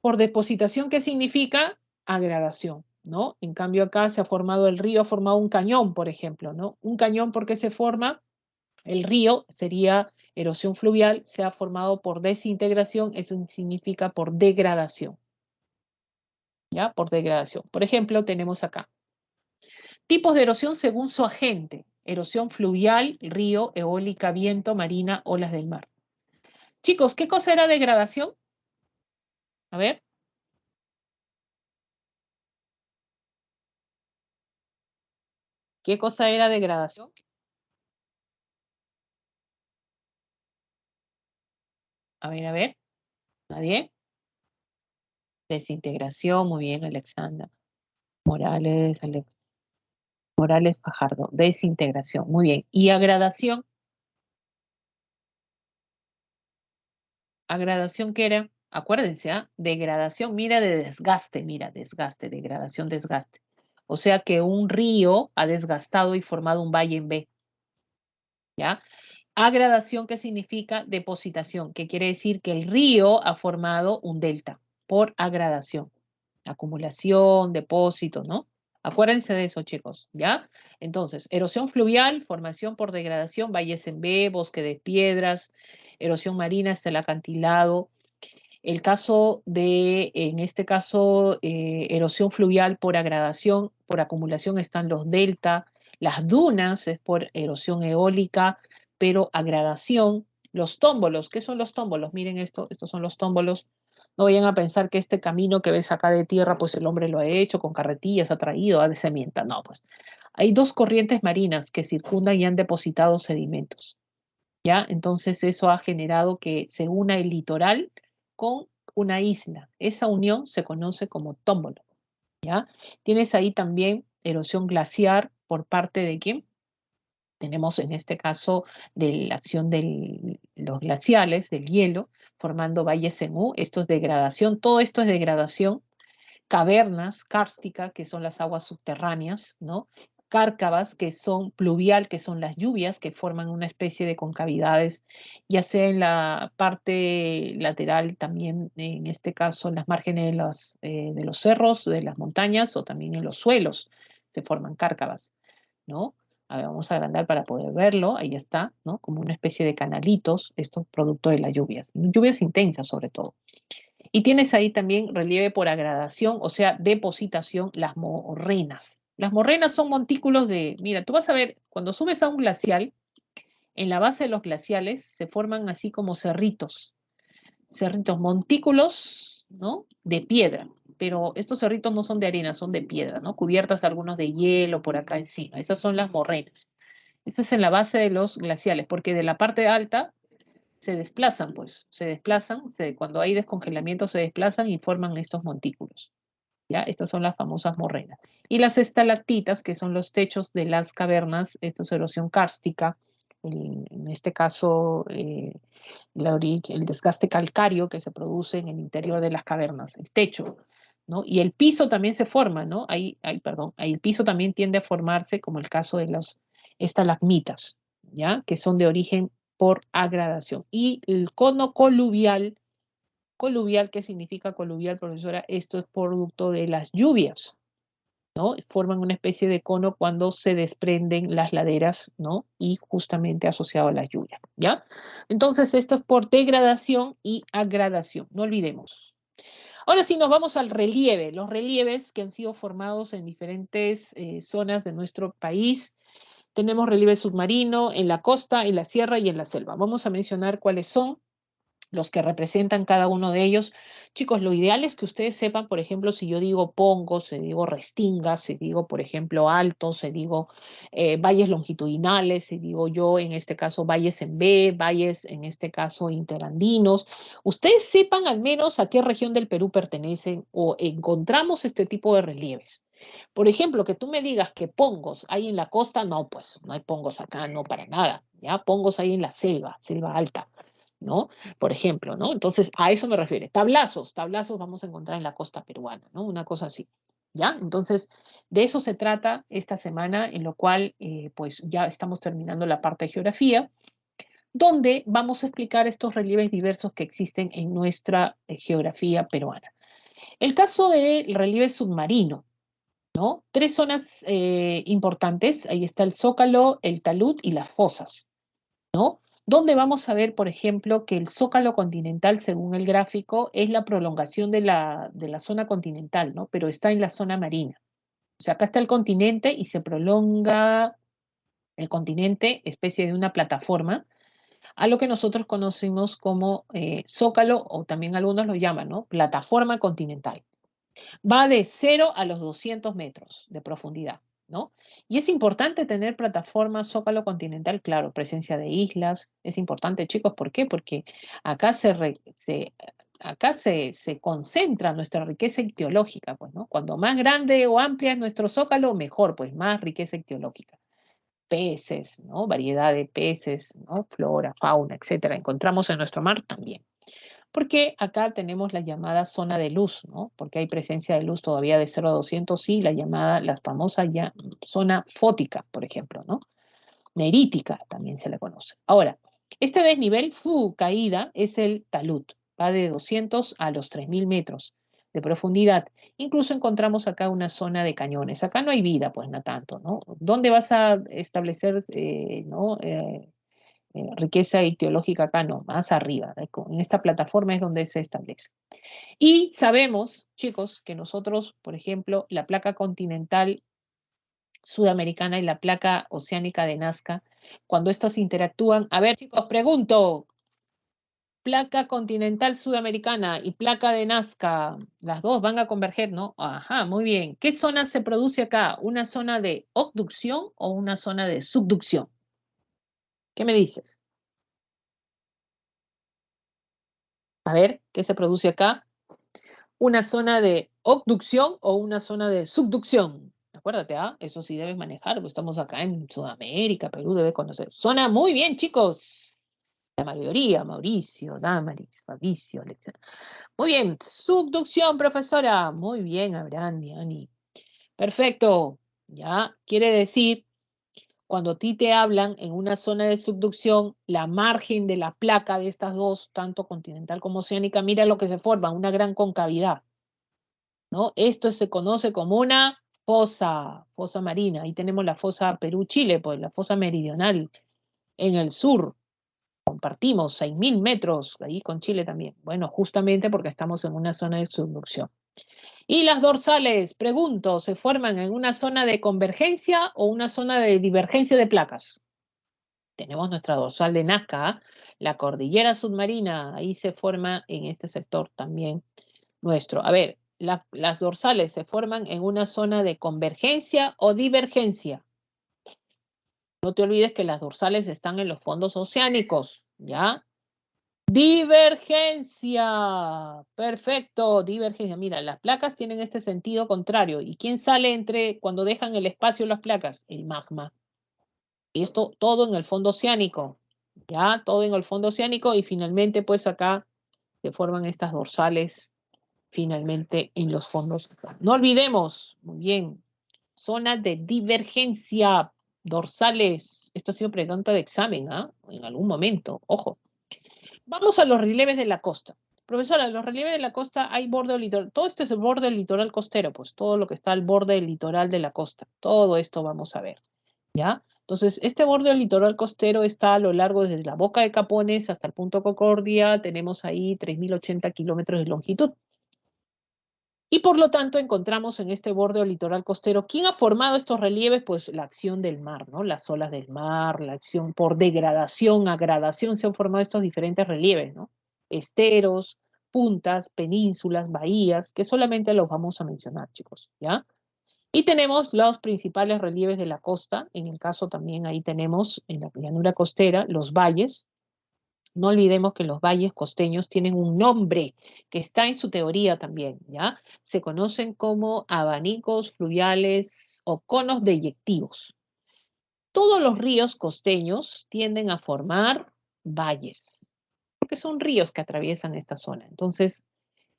por depositación, ¿qué significa? Agradación, ¿no? En cambio, acá se ha formado el río, ha formado un cañón, por ejemplo, ¿no? Un cañón, ¿por qué se forma? El río sería erosión fluvial, se ha formado por desintegración, eso significa por degradación, ¿ya? Por degradación. Por ejemplo, tenemos acá tipos de erosión según su agente. Erosión fluvial, río, eólica, viento, marina, olas del mar. Chicos, ¿qué cosa era degradación? A ver. ¿Qué cosa era degradación? A ver, a ver. ¿Nadie? Desintegración, muy bien, Alexandra. Morales, Morales Fajardo. Desintegración, muy bien. ¿Y agradación? ¿Agradación qué era? Acuérdense, ¿ah? Degradación, mira, desgaste, degradación, desgaste. O sea que un río ha desgastado y formado un valle en B, ¿ya? Agradación, ¿qué significa? Depositación, que quiere decir que el río ha formado un delta por agradación. Acumulación, depósito, ¿no? Acuérdense de eso, chicos, ¿ya? Entonces, erosión fluvial, formación por degradación, valles en B, bosque de piedras, erosión marina hasta el acantilado. El caso de, en este caso, erosión fluvial por agradación, por acumulación están los delta, las dunas es por erosión eólica, pero agradación, los tómbolos, ¿qué son los tómbolos? Miren esto, estos son los tómbolos. No vayan a pensar que este camino que ves acá de tierra, pues el hombre lo ha hecho con carretillas, ha traído, ha desemienta. No, pues hay dos corrientes marinas que circundan y han depositado sedimentos. ¿Ya? Entonces eso ha generado que se una el litoral con una isla. Esa unión se conoce como tómbolo, ¿ya? Tienes ahí también erosión glaciar por parte de quién. Tenemos en este caso de la acción de los glaciales, del hielo, formando valles en U. Esto es degradación, todo esto es degradación cavernas kársticas, que son las aguas subterráneas, ¿no? Cárcavas, que son pluvial, que son las lluvias, que forman una especie de concavidades, ya sea en la parte lateral, también en este caso en las márgenes de los cerros, de las montañas, o también en los suelos se forman cárcavas, ¿no? A ver, vamos a agrandar para poder verlo, ahí está, ¿no? Como una especie de canalitos, esto es producto de las lluvias intensas sobre todo. Y tienes ahí también relieve por agradación, o sea, depositación, las morrenas. Las morrenas son montículos de, mira, tú vas a ver, cuando subes a un glacial, en la base de los glaciales se forman así como cerritos, montículos, ¿no? De piedra, pero estos cerritos no son de arena, son de piedra, ¿no? Cubiertas algunos de hielo por acá encima. Esas son las morrenas. Esta es en la base de los glaciales, porque de la parte alta se desplazan, pues, se desplazan, cuando hay descongelamiento se desplazan y forman estos montículos. ¿Ya? Estas son las famosas morrenas. Y las estalactitas, que son los techos de las cavernas, esto es erosión kárstica, en este caso el desgaste calcáreo que se produce en el interior de las cavernas, el techo, ¿no? Y el piso también se forma, ¿no? Perdón, ahí el piso también tiende a formarse, como el caso de los estalagmitas, ¿ya? Que son de origen por agradación. Y el cono coluvial, ¿qué significa coluvial, profesora? Esto es producto de las lluvias, ¿no? Forman una especie de cono cuando se desprenden las laderas, ¿no? Y justamente asociado a las lluvias, ¿ya? Entonces, esto es por degradación y agradación, no olvidemos. Ahora sí nos vamos al relieve, los relieves que han sido formados en diferentes zonas de nuestro país. Tenemos relieve submarino en la costa, en la sierra y en la selva. Vamos a mencionar cuáles son los que representan cada uno de ellos. Chicos, lo ideal es que ustedes sepan, por ejemplo, si yo digo pongos, si digo restingas, si digo, por ejemplo, altos, si digo valles longitudinales, si digo yo, en este caso, valles en B, valles, en este caso, interandinos, ustedes sepan al menos a qué región del Perú pertenecen o encontramos este tipo de relieves. Por ejemplo, que tú me digas que pongos hay en la costa, no, pues no hay pongos acá, no para nada, ¿ya? Pongos hay en la selva, selva alta, ¿no? Por ejemplo, ¿no? Entonces, a eso me refiero. Tablazos vamos a encontrar en la costa peruana, ¿no? Una cosa así, ¿ya? Entonces, de eso se trata esta semana, en lo cual, pues ya estamos terminando la parte de geografía, donde vamos a explicar estos relieves diversos que existen en nuestra geografía peruana. El caso del relieve submarino, ¿no? Tres zonas importantes, ahí está el Zócalo, el talud y las fosas, ¿no? Donde vamos a ver, por ejemplo, que el zócalo continental, según el gráfico, es la prolongación de la zona continental, ¿no? Pero está en la zona marina. O sea, acá está el continente y se prolonga el continente, especie de una plataforma, a lo que nosotros conocemos como zócalo, o también algunos lo llaman, ¿no? Plataforma continental. Va de 0 a los 200 metros de profundidad, ¿no? Y es importante tener plataforma zócalo continental, claro, presencia de islas, es importante, chicos, ¿por qué? Porque acá se concentra nuestra riqueza ictiológica, pues, ¿no? Cuando más grande o amplia es nuestro zócalo, mejor, pues más riqueza ictiológica. Peces, ¿no? Variedad de peces, ¿no? Flora, fauna, etcétera. Encontramos en nuestro mar también. Porque acá tenemos la llamada zona de luz, ¿no? Porque hay presencia de luz todavía de 0 a 200, sí, la famosa ya zona fótica, por ejemplo, ¿no? Nerítica también se le conoce. Ahora, este desnivel, caída, es el talud, va de 200 a los 3000 metros de profundidad. Incluso encontramos acá una zona de cañones. Acá no hay vida, pues no tanto, ¿no? ¿Dónde vas a establecer, ¿no? Riqueza ictiológica acá? No, más arriba. En esta plataforma es donde se establece. Y sabemos, chicos, que nosotros, por ejemplo, la placa continental sudamericana y la placa oceánica de Nazca, cuando estos interactúan, a ver, chicos, pregunto, placa continental sudamericana y placa de Nazca, las dos van a converger, ¿no? Ajá, muy bien. ¿Qué zona se produce acá? ¿Una zona de obducción o una zona de subducción? ¿Qué me dices? A ver, ¿qué se produce acá? ¿Una zona de obducción o una zona de subducción? Acuérdate, ¿ah? Eso sí debes manejar, pues estamos acá en Sudamérica, Perú debe conocer. Zona muy bien, chicos. La mayoría, Mauricio, Damaris, Fabricio, Alexa. Muy bien, subducción, profesora. Muy bien, Abraham, Diani. Perfecto. Ya, quiere decir, cuando a ti te hablan en una zona de subducción, la margen de la placa de estas dos, tanto continental como oceánica, mira lo que se forma, una gran concavidad, ¿no? Esto se conoce como una fosa marina. Ahí tenemos la fosa Perú-Chile, pues la fosa meridional en el sur. Compartimos 6000 metros ahí con Chile también. Bueno, justamente porque estamos en una zona de subducción. Y las dorsales, pregunto, ¿se forman en una zona de convergencia o una zona de divergencia de placas? Tenemos nuestra dorsal de Nazca, la cordillera submarina, ahí se forma en este sector también nuestro. A ver, las dorsales se forman en una zona de convergencia o divergencia. No te olvides que las dorsales están en los fondos oceánicos, ¿ya? Divergencia. Perfecto, divergencia. Mira, las placas tienen este sentido contrario. ¿Y quién sale entre cuando dejan el espacio las placas? El magma. Y esto todo en el fondo oceánico. Ya, todo en el fondo oceánico y finalmente pues acá se forman estas dorsales finalmente en los fondos. No olvidemos, muy bien, zona de divergencia, dorsales. Esto ha sido pregunta de examen, ¿ah? En algún momento, ojo. Vamos a los relieves de la costa. Profesora, en los relieves de la costa hay borde litoral. Todo esto es el borde del litoral costero, pues todo lo que está al borde del litoral de la costa. Todo esto vamos a ver, ¿ya? Entonces, este borde del litoral costero está a lo largo desde la Boca de Capones hasta el punto Concordia. Tenemos ahí 3080 kilómetros de longitud. Y por lo tanto encontramos en este borde del litoral costero, ¿quién ha formado estos relieves? Pues la acción del mar, ¿no? Las olas del mar, la acción por degradación a gradación se han formado estos diferentes relieves, ¿no? Esteros, puntas, penínsulas, bahías, que solamente los vamos a mencionar, chicos, ¿ya? Y tenemos los principales relieves de la costa, en el caso también ahí tenemos en la llanura costera los valles. No olvidemos que los valles costeños tienen un nombre que está en su teoría también, ¿ya? Se conocen como abanicos fluviales o conos deyectivos. Todos los ríos costeños tienden a formar valles, porque son ríos que atraviesan esta zona. Entonces,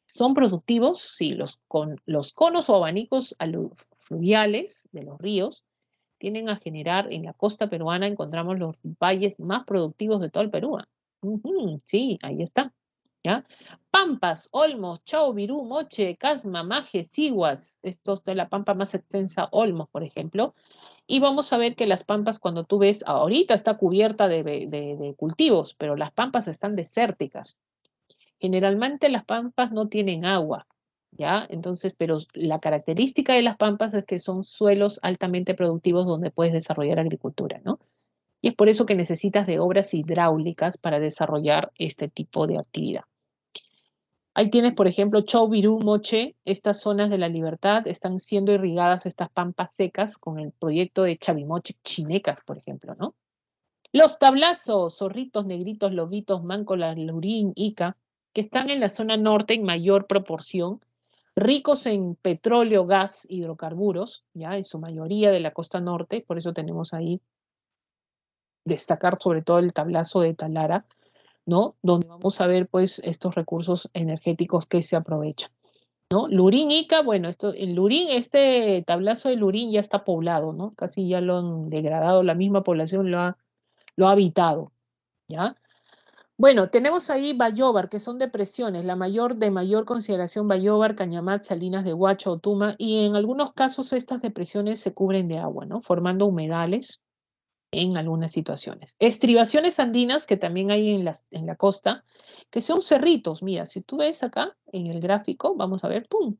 ¿son productivos? Sí, los conos o abanicos fluviales de los ríos tienden a generar, en la costa peruana encontramos los valles más productivos de todo el Perú. Sí, ahí está. ¿Ya? Pampas, Olmos, Chao, Virú, Moche, Casma, Maje, Siguas, estos de la pampa más extensa, Olmos, por ejemplo. Y vamos a ver que las pampas, cuando tú ves, ahorita está cubierta de cultivos, pero las pampas están desérticas. Generalmente las pampas no tienen agua, ¿ya? Entonces, pero la característica de las pampas es que son suelos altamente productivos donde puedes desarrollar agricultura, ¿no? Y es por eso que necesitas de obras hidráulicas para desarrollar este tipo de actividad. Ahí tienes, por ejemplo, Chau, Virú, Moche, estas zonas de la Libertad están siendo irrigadas estas pampas secas con el proyecto de Chavimoche Chinecas, por ejemplo, ¿no? Los tablazos, zorritos, negritos, lobitos, máncolas, lurín, ica, que están en la zona norte en mayor proporción, ricos en petróleo, gas, hidrocarburos, ya en su mayoría de la costa norte, por eso tenemos ahí destacar sobre todo el tablazo de Talara, ¿no? Donde vamos a ver pues estos recursos energéticos que se aprovechan, ¿no? Lurín, Ica, bueno, el Lurín, este tablazo de Lurín ya está poblado, ¿no? Casi ya lo han degradado, la misma población lo ha habitado, ¿ya? Bueno, tenemos ahí Bayóvar, que son depresiones, la mayor de mayor consideración Bayóvar, Cañamat, Salinas de Huacho, Otuma, y en algunos casos estas depresiones se cubren de agua, ¿no? Formando humedales en algunas situaciones. Estribaciones andinas, que también hay en la costa, que son cerritos. Mira, si tú ves acá en el gráfico, vamos a ver, ¡pum!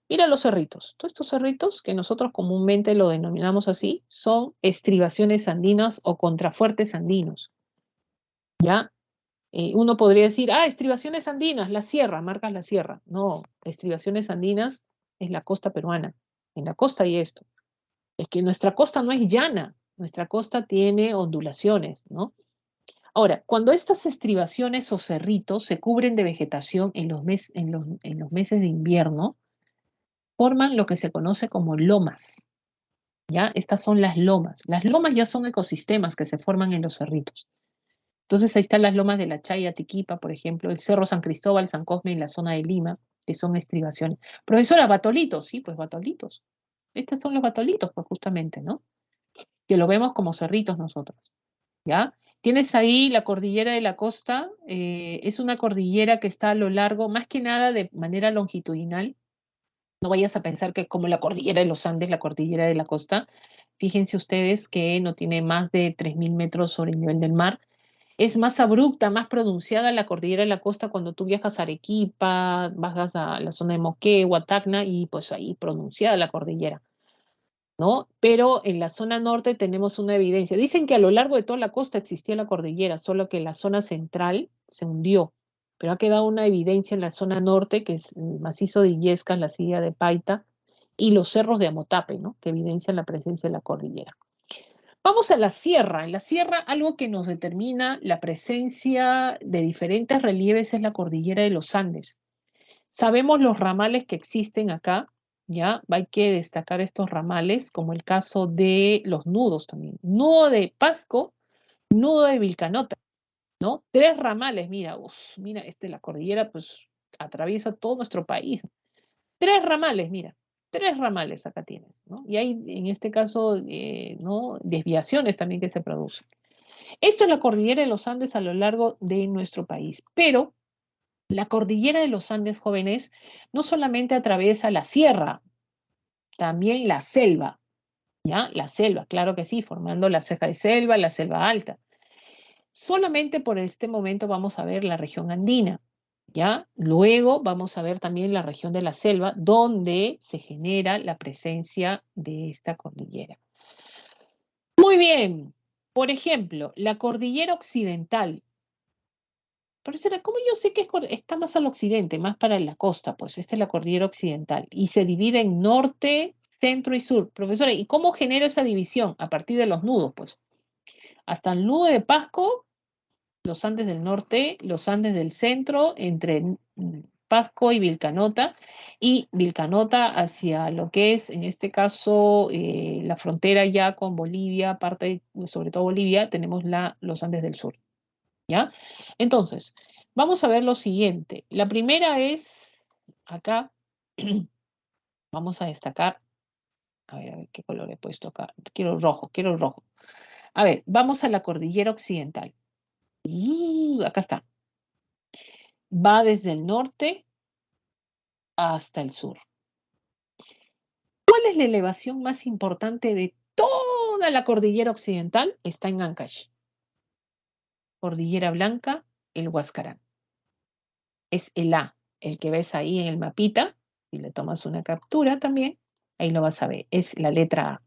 Mira los cerritos. Todos estos cerritos, que nosotros comúnmente lo denominamos así, son estribaciones andinas o contrafuertes andinos, ¿ya? Uno podría decir, ah, estribaciones andinas, la sierra, marcas la sierra. No, estribaciones andinas es la costa peruana. En la costa hay esto. Es que nuestra costa no es llana, nuestra costa tiene ondulaciones, ¿no? Ahora, cuando estas estribaciones o cerritos se cubren de vegetación en los meses de invierno, forman lo que se conoce como lomas, ¿ya? Estas son las lomas. Las lomas ya son ecosistemas que se forman en los cerritos. Entonces ahí están las lomas de la Chaya, Tiquipa, por ejemplo, el Cerro San Cristóbal, San Cosme en la zona de Lima, que son estribaciones. Profesora, batolitos, sí, pues batolitos. Estos son los batolitos, pues justamente, ¿no? Que lo vemos como cerritos nosotros, ¿ya? Tienes ahí la cordillera de la costa, es una cordillera que está a lo largo, más que nada de manera longitudinal. No vayas a pensar que es como la cordillera de los Andes, la cordillera de la costa. Fíjense ustedes que no tiene más de 3.000 metros sobre el nivel del mar. Es más abrupta, más pronunciada la cordillera de la costa cuando tú viajas a Arequipa, bajas a la zona de Moquegua, Tacna, y pues ahí pronunciada la cordillera, ¿no? Pero en la zona norte tenemos una evidencia. Dicen que a lo largo de toda la costa existía la cordillera, solo que la zona central se hundió, pero ha quedado una evidencia en la zona norte, que es el macizo de Illescas, la silla de Paita, y los cerros de Amotape, ¿no? Que evidencian la presencia de la cordillera. Vamos a la sierra. En la sierra, algo que nos determina la presencia de diferentes relieves es la cordillera de los Andes. Sabemos los ramales que existen acá, ¿ya? Hay que destacar estos ramales, como el caso de los nudos también. Nudo de Pasco, nudo de Vilcanota, ¿no? Tres ramales, mira, mira, la cordillera pues atraviesa todo nuestro país. Tres ramales, mira, tres ramales acá tienes, ¿no? Y hay en este caso, ¿no? Desviaciones también que se producen. Esto es la cordillera de los Andes a lo largo de nuestro país, pero la cordillera de los Andes, jóvenes, no solamente atraviesa la sierra, también la selva, ¿ya? La selva, claro que sí, formando la ceja de selva, la selva alta. Solamente por este momento vamos a ver la región andina, ¿ya? Luego vamos a ver también la región de la selva, donde se genera la presencia de esta cordillera. Muy bien. Por ejemplo, la cordillera occidental. Profesora, ¿cómo yo sé que está más al occidente, más para la costa? Pues esta es la cordillera occidental y se divide en norte, centro y sur. Profesora, ¿y cómo genero esa división? A partir de los nudos, pues. Hasta el nudo de Pasco, los Andes del norte, los Andes del centro, entre Pasco y Vilcanota hacia lo que es, en este caso, la frontera ya con Bolivia, sobre todo Bolivia, tenemos los Andes del sur, ¿ya? Entonces, vamos a ver lo siguiente. La primera es, acá, vamos a destacar, a ver qué color he puesto acá. Quiero rojo, quiero rojo. A ver, vamos a la cordillera occidental. Acá está. Va desde el norte hasta el sur. ¿Cuál es la elevación más importante de toda la cordillera occidental? Está en Ancash. Cordillera Blanca, el Huascarán. Es el A, el que ves ahí en el mapita, Si le tomas una captura también, ahí lo vas a ver. Es la letra A,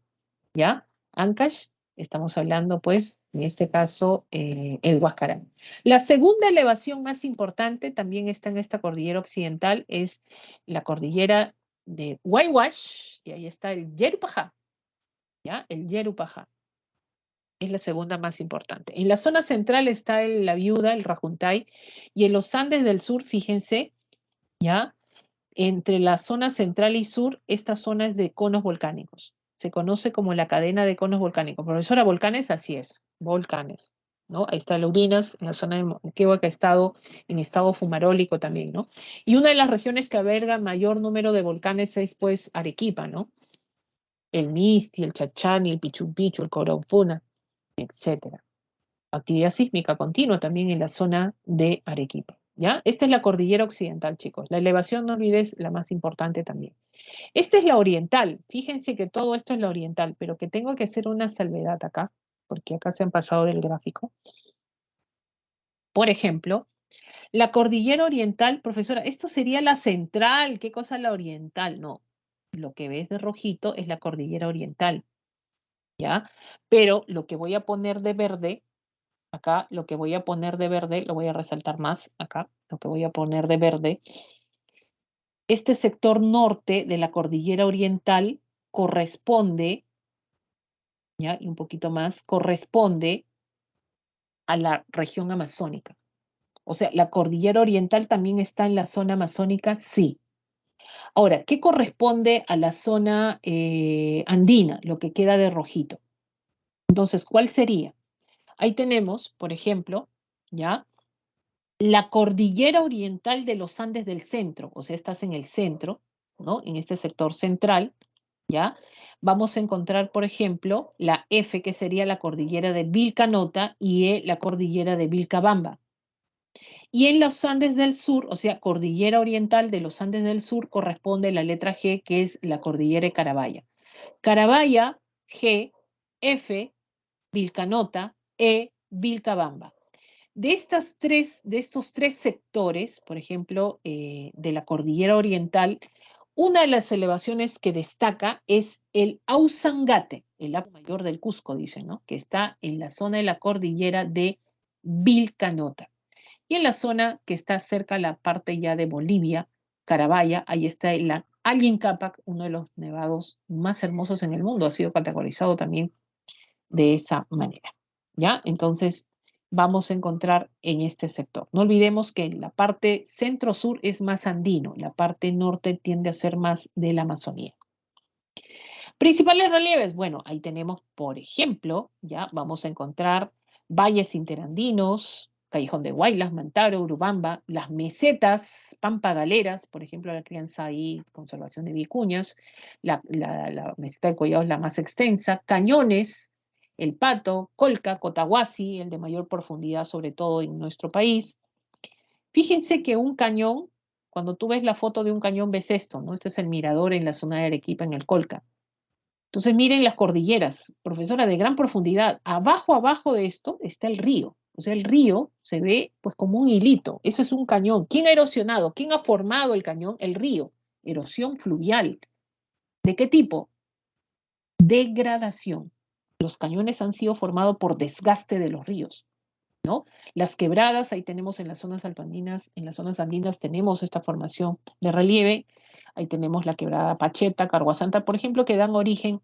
¿ya? Ancash, estamos hablando, pues, en este caso, el Huascarán. La segunda elevación más importante también está en esta cordillera occidental, es la cordillera de Waiwash, y ahí está el Yerupajá, ¿ya? El Yerupajá. Es la segunda más importante. En la zona central está la Viuda, el Rajuntay, y en los Andes del sur, fíjense, ¿ya? Entre la zona central y sur, esta zona es de conos volcánicos. Se conoce como la cadena de conos volcánicos. Profesora, volcanes, así es, volcanes, ¿no? Ahí está Lubinas, en la zona de Moquegua, que ha estado en estado fumarólico también, ¿no? Y una de las regiones que alberga mayor número de volcanes es, pues, Arequipa, ¿no? El Misti, el Chachani, el Pichu Pichu, el Coropuna, etcétera. Actividad sísmica continua también en la zona de Arequipa, ¿ya? Esta es la cordillera occidental, chicos. La elevación, no olvides, la más importante también. Esta es la oriental. Fíjense que todo esto es la oriental, pero que tengo que hacer una salvedad acá, porque acá se han pasado del gráfico. Por ejemplo, la cordillera oriental, profesora, esto sería la central. ¿Qué cosa es la oriental? No, lo que ves de rojito es la cordillera oriental, ¿ya? Pero lo que voy a poner de verde, acá, lo que voy a poner de verde, lo voy a resaltar más acá, lo que voy a poner de verde, este sector norte de la cordillera oriental corresponde, ¿ya? Y un poquito más, corresponde a la región amazónica. O sea, la cordillera oriental también está en la zona amazónica, sí. Ahora, ¿qué corresponde a la zona andina, lo que queda de rojito? Entonces, ¿cuál sería? Ahí tenemos, por ejemplo, ¿ya? La cordillera oriental de los Andes del centro, o sea, estás en el centro, ¿no? En este sector central, ¿ya? Vamos a encontrar, por ejemplo, la F, que sería la cordillera de Vilcanota, y E, la cordillera de Vilcabamba. Y en los Andes del sur, o sea, cordillera oriental de los Andes del sur, corresponde la letra G, que es la cordillera de Carabaya. Carabaya, G, F, Vilcanota, E, Vilcabamba. De estos tres sectores, por ejemplo, de la cordillera oriental, una de las elevaciones que destaca es el Ausangate, el lago mayor del Cusco, dicen, ¿no? Que está en la zona de la cordillera de Vilcanota. Y en la zona que está cerca a la parte ya de Bolivia, Carabaya, ahí está el Allen Capac, uno de los nevados más hermosos en el mundo, ha sido categorizado también de esa manera. ¿Ya? Entonces, vamos a encontrar en este sector. No olvidemos que la parte centro-sur es más andino, la parte norte tiende a ser más de la Amazonía. Principales relieves, bueno, ahí tenemos, por ejemplo, ya vamos a encontrar valles interandinos, Callejón de Huaylas, Mantaro, Urubamba, las mesetas, Pampa Galeras, por ejemplo, la crianza ahí, conservación de vicuñas, la meseta de Collado es la más extensa, Cañones, El Pato, Colca, Cotahuasi, el de mayor profundidad, sobre todo en nuestro país. Fíjense que un cañón, cuando tú ves la foto de un cañón, ves esto, ¿no? Este es el mirador en la zona de Arequipa, en el Colca. Entonces miren las cordilleras, profesora, de gran profundidad. Abajo de esto está el río. O sea, el río se ve pues como un hilito. Eso es un cañón. ¿Quién ha erosionado? ¿Quién ha formado el cañón? El río. Erosión fluvial. ¿De qué tipo? Degradación. Los cañones han sido formados por desgaste de los ríos, ¿no? Las quebradas, ahí tenemos en las zonas alpandinas, en las zonas andinas tenemos esta formación de relieve. Ahí tenemos la quebrada Pacheta, Carguasanta, por ejemplo, que dan origen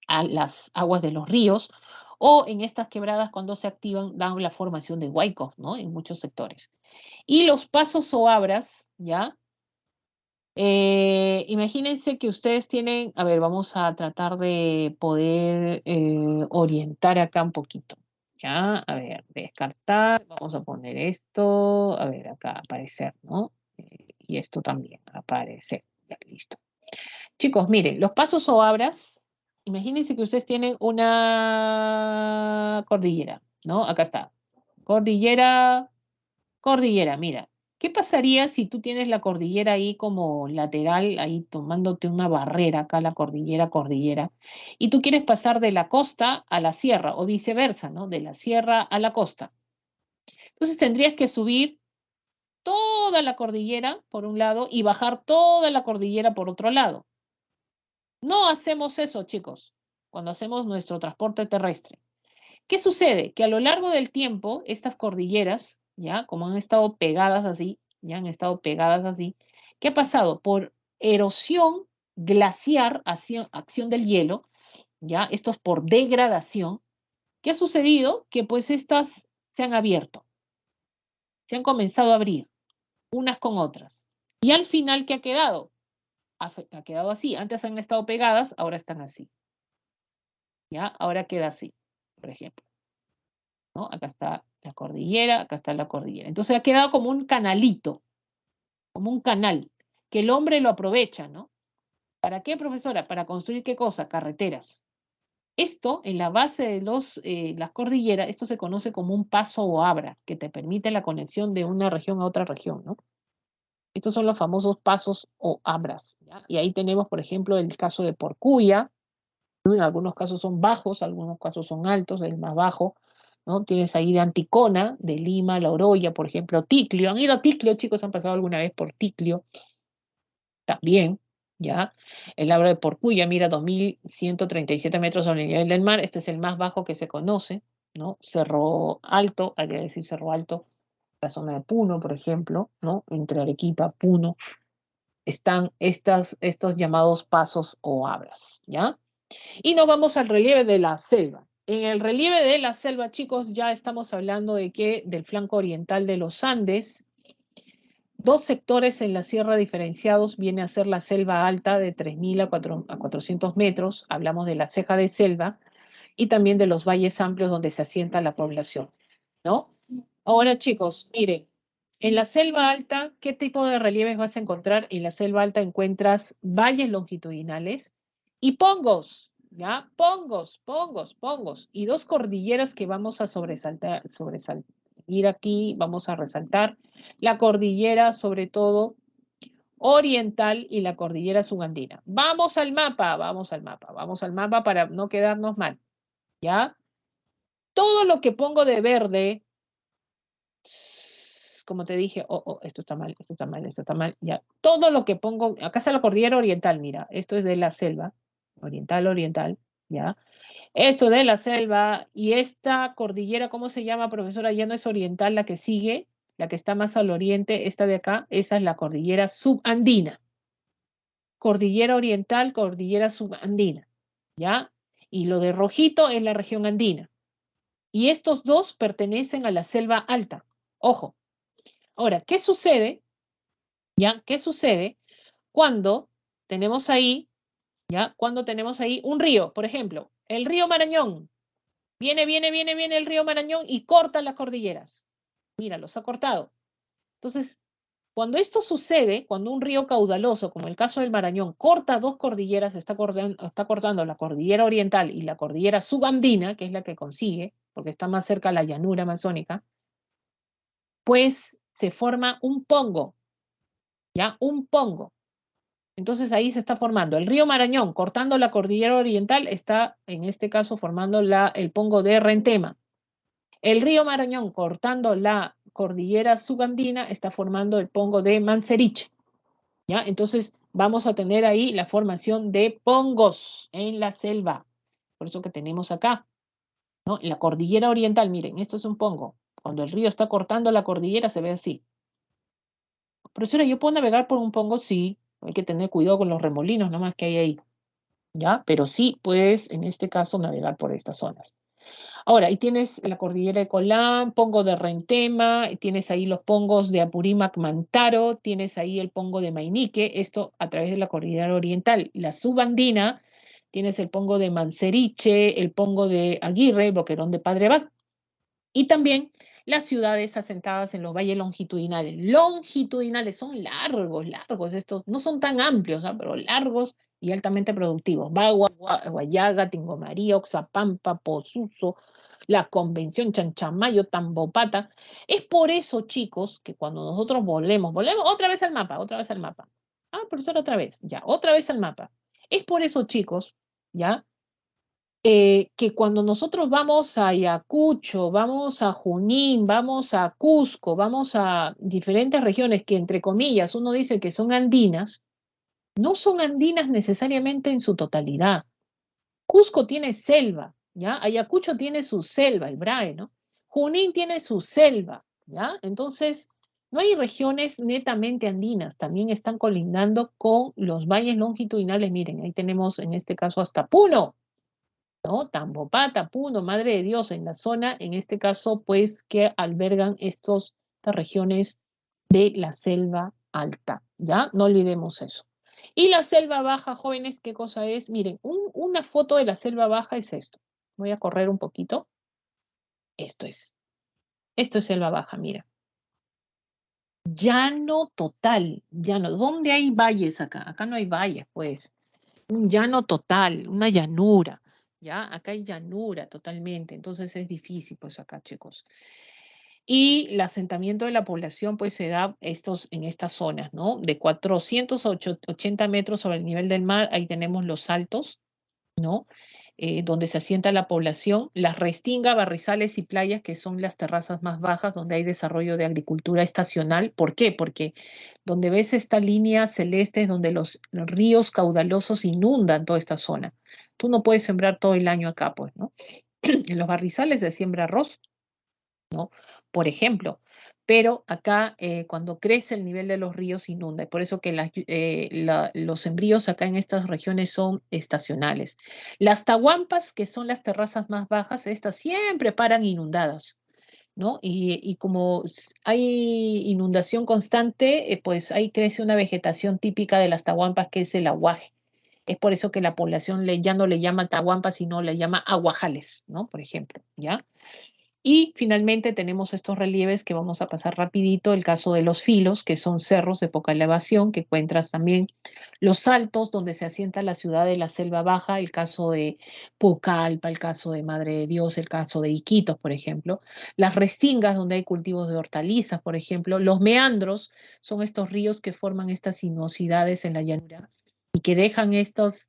a las aguas de los ríos, o en estas quebradas cuando se activan dan la formación de huaicos, ¿no? En muchos sectores. Y los pasos o abras, ¿ya? Imagínense que ustedes tienen, a ver, vamos a tratar de poder orientar acá un poquito, ¿ya? A ver, descartar, vamos a poner esto, a ver, acá aparecer, ¿no? Y esto también, aparecer, ya, listo. Chicos, miren, los pasos o abras, imagínense que ustedes tienen una cordillera, ¿no? Acá está. Cordillera, cordillera, mira. ¿Qué pasaría si tú tienes la cordillera ahí como lateral, ahí tomándote una barrera acá, la cordillera, cordillera, y tú quieres pasar de la costa a la sierra o viceversa, ¿no? De la sierra a la costa. Entonces tendrías que subir toda la cordillera por un lado y bajar toda la cordillera por otro lado. No hacemos eso, chicos, cuando hacemos nuestro transporte terrestre. ¿Qué sucede? Que a lo largo del tiempo, estas cordilleras, ya, como han estado pegadas así, ya han estado pegadas así, ¿qué ha pasado? Por erosión glaciar, acción del hielo, ya, esto es por degradación. ¿Qué ha sucedido? Que pues estas se han abierto, se han comenzado a abrir unas con otras. Y al final, ¿qué ha quedado? Ha quedado así. Antes han estado pegadas, ahora están así. ¿Ya? Ahora queda así, por ejemplo. ¿No? Acá está la cordillera, acá está la cordillera. Entonces ha quedado como un canalito, como un canal, que el hombre lo aprovecha, ¿no? ¿Para qué, profesora? Para construir qué cosa? Carreteras. Esto, en la base de las cordilleras, esto se conoce como un paso o abra, que te permite la conexión de una región a otra región, ¿no? Estos son los famosos pasos o abras, ¿ya? Y ahí tenemos, por ejemplo, el caso de Porcuya, ¿no? En algunos casos son bajos, algunos casos son altos, el más bajo, ¿no? Tienes ahí de Anticona, de Lima, La Oroya, por ejemplo, Ticlio. ¿Han ido a Ticlio, chicos? ¿Han pasado alguna vez por Ticlio? También, ¿ya? El Abra de Porcuya mira 2.137 metros sobre el nivel del mar. Este es el más bajo que se conoce, ¿no? Cerro Alto, hay que decir Cerro Alto, la zona de Puno, por ejemplo, ¿no? Entre Arequipa, Puno, están estos llamados pasos o abras, ¿ya? Y nos vamos al relieve de la selva. En el relieve de la selva, chicos, ya estamos hablando de que del flanco oriental de los Andes, dos sectores en la sierra diferenciados viene a ser la selva alta de 3.000 a 400 metros, hablamos de la ceja de selva, y también de los valles amplios donde se asienta la población, ¿no? Ahora, chicos, miren, en la selva alta, ¿qué tipo de relieves vas a encontrar? En la selva alta encuentras valles longitudinales y pongos, ¿ya? Pongos, y dos cordilleras que vamos a sobresalir aquí, vamos a resaltar, la cordillera, sobre todo, oriental y la cordillera subandina. Vamos al mapa para no quedarnos mal, ¿ya? Todo lo que pongo de verde, como te dije, esto está mal, esto está mal, esto está mal, ya. Todo lo que pongo, acá está la cordillera oriental, mira, esto es de la selva, oriental, ya. Esto de la selva y esta cordillera, ¿cómo se llama, profesora? Ya no es oriental la que sigue, la que está más al oriente, esta de acá, esa es la cordillera subandina. Cordillera oriental, cordillera subandina, ¿ya? Y lo de rojito es la región andina. Y estos dos pertenecen a la selva alta. Ojo. Ahora, ¿qué sucede? ¿Ya? ¿Qué sucede cuando tenemos ahí, ¿ya? Cuando tenemos ahí un río, por ejemplo, el río Marañón. Viene el río Marañón y corta las cordilleras. Mira, los ha cortado. Entonces, cuando esto sucede, cuando un río caudaloso, como el caso del Marañón, corta dos cordilleras, está cortando la cordillera oriental y la cordillera subandina, que es la que consigue, porque está más cerca a la llanura amazónica, pues se forma un pongo, ¿ya? Un pongo. Entonces ahí se está formando el río Marañón, cortando la cordillera oriental, está en este caso formando el pongo de Rentema. El río Marañón, cortando la cordillera subandina, está formando el pongo de Manseriche, ¿ya? Entonces vamos a tener ahí la formación de pongos en la selva. Por eso que tenemos acá, ¿no? En la cordillera oriental, miren, esto es un pongo. Cuando el río está cortando la cordillera se ve así. Profesora, ¿yo puedo navegar por un pongo? Sí, hay que tener cuidado con los remolinos nomás que hay ahí, ¿ya? Pero sí puedes, en este caso, navegar por estas zonas. Ahora, ahí tienes la cordillera de Colán, pongo de Rentema, tienes ahí los pongos de Apurímac Mantaro, tienes ahí el pongo de Mainique, esto a través de la cordillera oriental. La subandina, tienes el pongo de Manseriche, el pongo de Aguirre, el Boquerón de Padre Abad. Y también las ciudades asentadas en los valles longitudinales. Longitudinales, son largos estos, no son tan amplios, ¿ah? Pero largos y altamente productivos. Bagua, Guayaga, Tingomaría, Oxapampa, Posuso, la Convención, Chanchamayo, Tambopata. Es por eso, chicos, que cuando nosotros volvemos otra vez al mapa, otra vez al mapa. Ah, profesor, otra vez, ya, otra vez al mapa. Es por eso, chicos, ¿ya? que cuando nosotros vamos a Ayacucho, vamos a Junín, vamos a Cusco, vamos a diferentes regiones que entre comillas uno dice que son andinas, no son andinas necesariamente en su totalidad. Cusco tiene selva, ¿ya? Ayacucho tiene su selva, el BRAE, ¿no? Junín tiene su selva, ¿ya? Entonces, no hay regiones netamente andinas, también están colindando con los valles longitudinales. Miren, ahí tenemos en este caso hasta Puno, ¿no? Tambopata, Puno, Madre de Dios, en la zona, en este caso, pues, que albergan estas regiones de la selva alta, ¿ya? No olvidemos eso. Y la selva baja, jóvenes, ¿qué cosa es? Miren, una foto de la selva baja es esto. Voy a correr un poquito. Esto es. Esto es selva baja, mira. Llano total, llano. ¿Dónde hay valles acá? Acá no hay valles, pues. Un llano total, una llanura, ¿ya? Acá hay llanura totalmente, entonces es difícil, pues acá, chicos. Y el asentamiento de la población, pues se da en estas zonas, ¿no? De 480 metros sobre el nivel del mar, ahí tenemos los altos, ¿no? Donde se asienta la población, las restingas, barrizales y playas, que son las terrazas más bajas, donde hay desarrollo de agricultura estacional. ¿Por qué? Porque donde ves esta línea celeste es donde los ríos caudalosos inundan toda esta zona. Tú no puedes sembrar todo el año acá, pues, ¿no? En los barrizales se siembra arroz, ¿no? Por ejemplo. Pero acá, cuando crece el nivel de los ríos, inunda. Y por eso que los sembríos acá en estas regiones son estacionales. Las tahuampas, que son las terrazas más bajas, estas siempre paran inundadas, ¿no? Y como hay inundación constante, pues ahí crece una vegetación típica de las tahuampas, que es el aguaje. Es por eso que la población ya no le llama tahuampas, sino le llama aguajales, ¿no? Por ejemplo, ¿ya? Y finalmente tenemos estos relieves que vamos a pasar rapidito, el caso de los filos, que son cerros de poca elevación, que encuentras también los altos, donde se asienta la ciudad de la Selva Baja, el caso de Pucallpa, el caso de Madre de Dios, el caso de Iquitos, por ejemplo. Las restingas, donde hay cultivos de hortalizas, por ejemplo. Los meandros son estos ríos que forman estas sinuosidades en la llanura y que dejan estas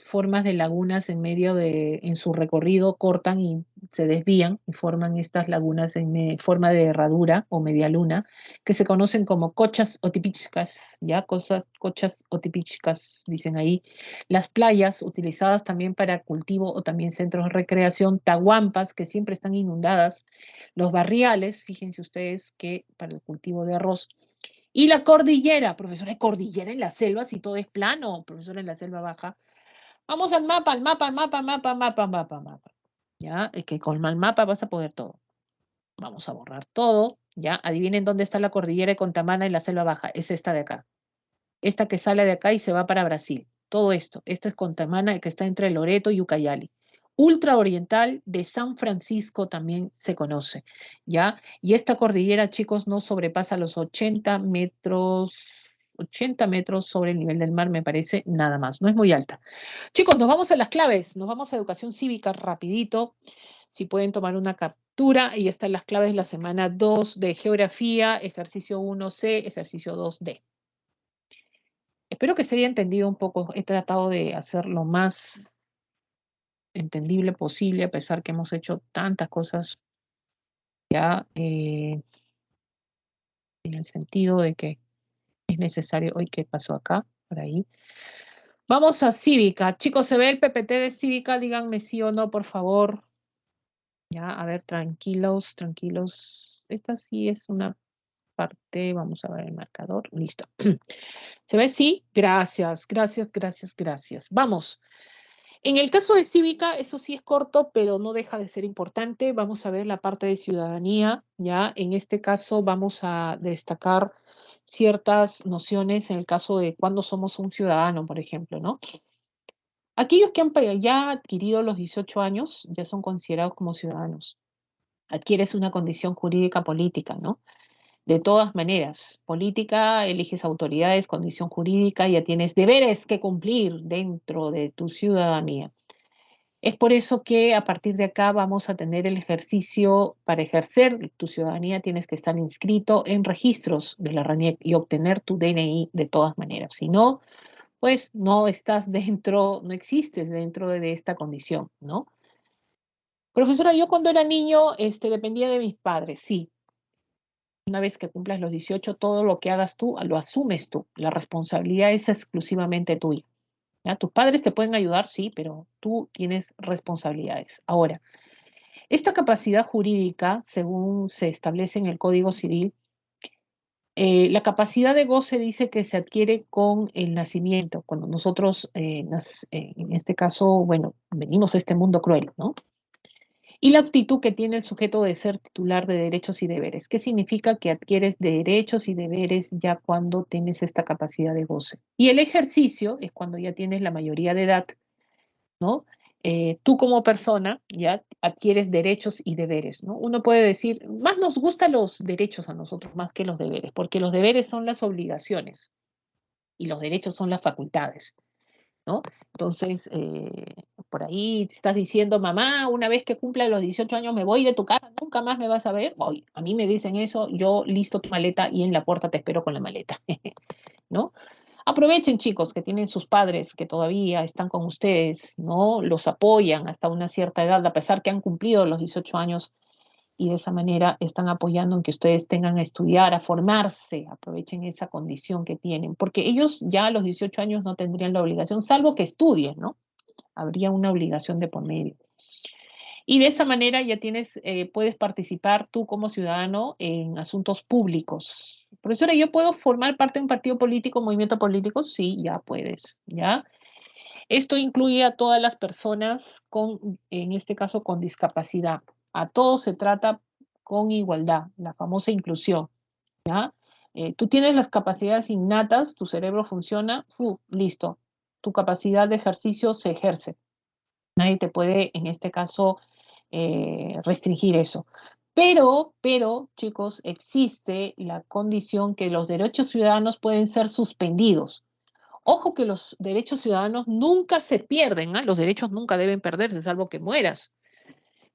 formas de lagunas en medio en su recorrido, cortan y se desvían y forman estas lagunas en forma de herradura o media luna, que se conocen como cochas o tipichcas, ¿ya? Cochas o tipichcas, dicen ahí. Las playas, utilizadas también para cultivo o también centros de recreación, tahuampas, que siempre están inundadas, los barriales, fíjense ustedes que para el cultivo de arroz, y la cordillera, profesora, ¿hay cordillera en la selva si todo es plano, profesora, en la selva baja? Vamos al mapa, al mapa, al mapa, al mapa, al mapa, al mapa, al mapa. ¿Ya? Es que con el mapa vas a poder todo. Vamos a borrar todo, ¿ya? Adivinen dónde está la cordillera de Contamana en la selva baja. Es esta de acá. Esta que sale de acá y se va para Brasil. Todo esto. Esto es Contamana, que está entre Loreto y Ucayali. Ultra oriental de San Francisco también se conoce, ¿ya? Y esta cordillera, chicos, no sobrepasa los 80 metros sobre el nivel del mar, me parece, nada más. No es muy alta. Chicos, nos vamos a las claves, nos vamos a educación cívica rapidito. Si pueden tomar una captura, y están las claves de la semana 2 de geografía, ejercicio 1C, ejercicio 2D. Espero que se haya entendido un poco. He tratado de hacer lo más entendible posible, a pesar que hemos hecho tantas cosas ya, en el sentido de que es necesario. Hoy, ¿qué pasó acá? Por ahí. Vamos a cívica. Chicos, ¿se ve el PPT de cívica? Díganme sí o no, por favor. Ya, a ver, tranquilos, tranquilos. Esta sí es una parte, vamos a ver el marcador, listo. ¿Se ve? Sí, gracias, gracias, gracias, gracias. Vamos. En el caso de cívica, eso sí es corto, pero no deja de ser importante. Vamos a ver la parte de ciudadanía, ¿ya? En este caso vamos a destacar ciertas nociones en el caso de cuándo somos un ciudadano, por ejemplo, ¿no? Aquellos que han ya adquirido los 18 años ya son considerados como ciudadanos. Adquieres una condición jurídica política, ¿no? De todas maneras, política, eliges autoridades, condición jurídica, ya tienes deberes que cumplir dentro de tu ciudadanía. Es por eso que a partir de acá vamos a tener el ejercicio. Para ejercer tu ciudadanía tienes que estar inscrito en registros de la RANIEC y obtener tu DNI de todas maneras. Si no, pues no estás dentro, no existes dentro de esta condición, ¿no? Profesora, yo cuando era niño, dependía de mis padres, sí. Una vez que cumplas los 18, todo lo que hagas tú, lo asumes tú. La responsabilidad es exclusivamente tuya. ¿Ya? Tus padres te pueden ayudar, sí, pero tú tienes responsabilidades. Ahora, esta capacidad jurídica, según se establece en el Código Civil, la capacidad de goce dice que se adquiere con el nacimiento, cuando nosotros, en este caso, bueno, venimos a este mundo cruel, ¿no? Y la actitud que tiene el sujeto de ser titular de derechos y deberes. ¿Qué significa que adquieres derechos y deberes ya cuando tienes esta capacidad de goce? Y el ejercicio es cuando ya tienes la mayoría de edad, ¿no? Tú como persona ya adquieres derechos y deberes, ¿no? Uno puede decir, más nos gustan los derechos a nosotros más que los deberes, porque los deberes son las obligaciones y los derechos son las facultades, ¿no? Entonces, por ahí te estás diciendo, mamá, una vez que cumpla los 18 años me voy de tu casa, nunca más me vas a ver. Oye, a mí me dicen eso, yo listo tu maleta y en la puerta te espero con la maleta, ¿no? Aprovechen, chicos, que tienen sus padres que todavía están con ustedes, ¿no? Los apoyan hasta una cierta edad, a pesar que han cumplido los 18 años y de esa manera están apoyando en que ustedes tengan a estudiar, a formarse, aprovechen esa condición que tienen, porque ellos ya a los 18 años no tendrían la obligación, salvo que estudien, ¿no? Habría una obligación de por medio. Y de esa manera ya tienes, puedes participar tú como ciudadano en asuntos públicos. Profesora, ¿yo puedo formar parte de un partido político, un movimiento político? Sí, ya puedes, ¿ya? Esto incluye a todas las personas con, en este caso, con discapacidad. A todos se trata con igualdad, la famosa inclusión, ¿ya? Tú tienes las capacidades innatas, tu cerebro funciona, listo. Tu capacidad de ejercicio se ejerce. Nadie te puede, en este caso, restringir eso. Pero, chicos, existe la condición que los derechos ciudadanos pueden ser suspendidos. Ojo que los derechos ciudadanos nunca se pierden, ¿ah? Los derechos nunca deben perderse, salvo que mueras.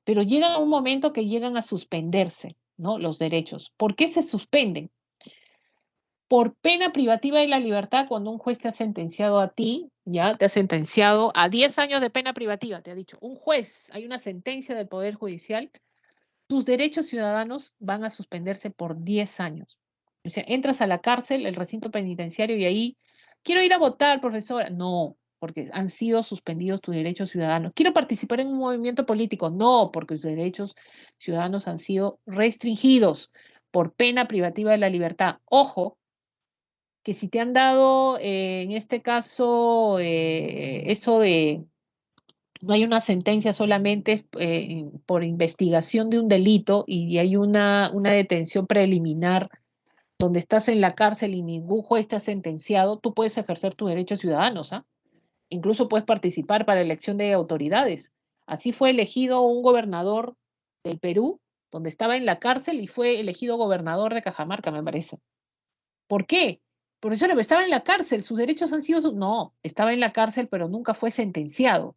Pero llega un momento que llegan a suspenderse, ¿no? Los derechos. ¿Por qué se suspenden? Por pena privativa de la libertad, cuando un juez te ha sentenciado a ti, ya te ha sentenciado a 10 años de pena privativa, te ha dicho, un juez, hay una sentencia del Poder Judicial, tus derechos ciudadanos van a suspenderse por 10 años. O sea, entras a la cárcel, el recinto penitenciario, y ahí, quiero ir a votar, profesora. No, porque han sido suspendidos tus derechos ciudadanos. Quiero participar en un movimiento político. No, porque tus derechos ciudadanos han sido restringidos por pena privativa de la libertad. Ojo, que si te han dado, en este caso, eso de, no hay una sentencia solamente por investigación de un delito y hay una detención preliminar donde estás en la cárcel y ningún juez te ha sentenciado, tú puedes ejercer tus derechos ciudadanos, ¿ah? Incluso puedes participar para elección de autoridades. Así fue elegido un gobernador del Perú, donde estaba en la cárcel y fue elegido gobernador de Cajamarca, me parece. ¿Por qué? Profesora, pero estaba en la cárcel, sus derechos han sido... No, estaba en la cárcel, pero nunca fue sentenciado.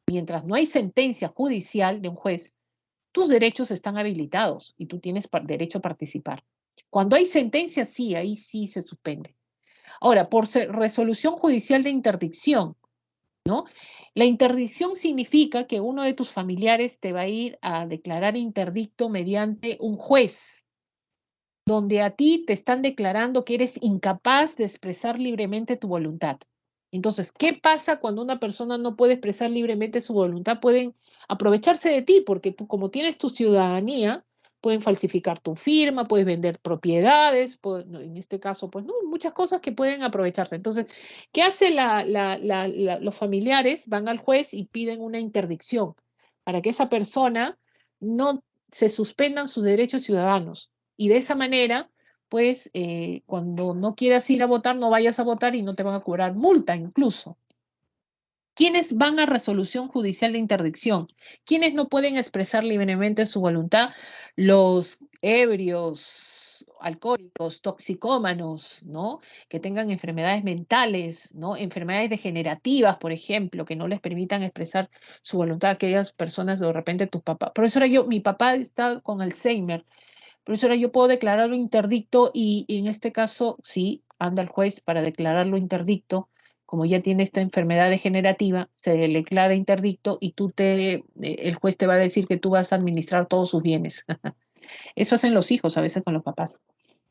Mientras no hay sentencia judicial de un juez, tus derechos están habilitados y tú tienes derecho a participar. Cuando hay sentencia, sí, ahí sí se suspende. Ahora, por resolución judicial de interdicción, ¿no? La interdicción significa que uno de tus familiares te va a ir a declarar interdicto mediante un juez donde a ti te están declarando que eres incapaz de expresar libremente tu voluntad. Entonces, ¿qué pasa cuando una persona no puede expresar libremente su voluntad? Pueden aprovecharse de ti porque tú, como tienes tu ciudadanía, pueden falsificar tu firma, puedes vender propiedades, no, en este caso, pues no, muchas cosas que pueden aprovecharse. Entonces, ¿qué hace los familiares? Van al juez y piden una interdicción para que esa persona no se suspendan sus derechos ciudadanos. Y de esa manera, pues cuando no quieras ir a votar, no vayas a votar y no te van a cobrar multa incluso. ¿Quiénes van a resolución judicial de interdicción? ¿Quiénes no pueden expresar libremente su voluntad? Los ebrios, alcohólicos, toxicómanos, ¿no? Que tengan enfermedades mentales, ¿no? Enfermedades degenerativas, por ejemplo, que no les permitan expresar su voluntad a aquellas personas, de repente tus papás. Profesora, mi papá está con Alzheimer. Profesora, yo puedo declararlo interdicto y en este caso, sí, anda el juez para declararlo interdicto, como ya tiene esta enfermedad degenerativa, se le declara interdicto y el juez te va a decir que tú vas a administrar todos sus bienes. Eso hacen los hijos a veces con los papás,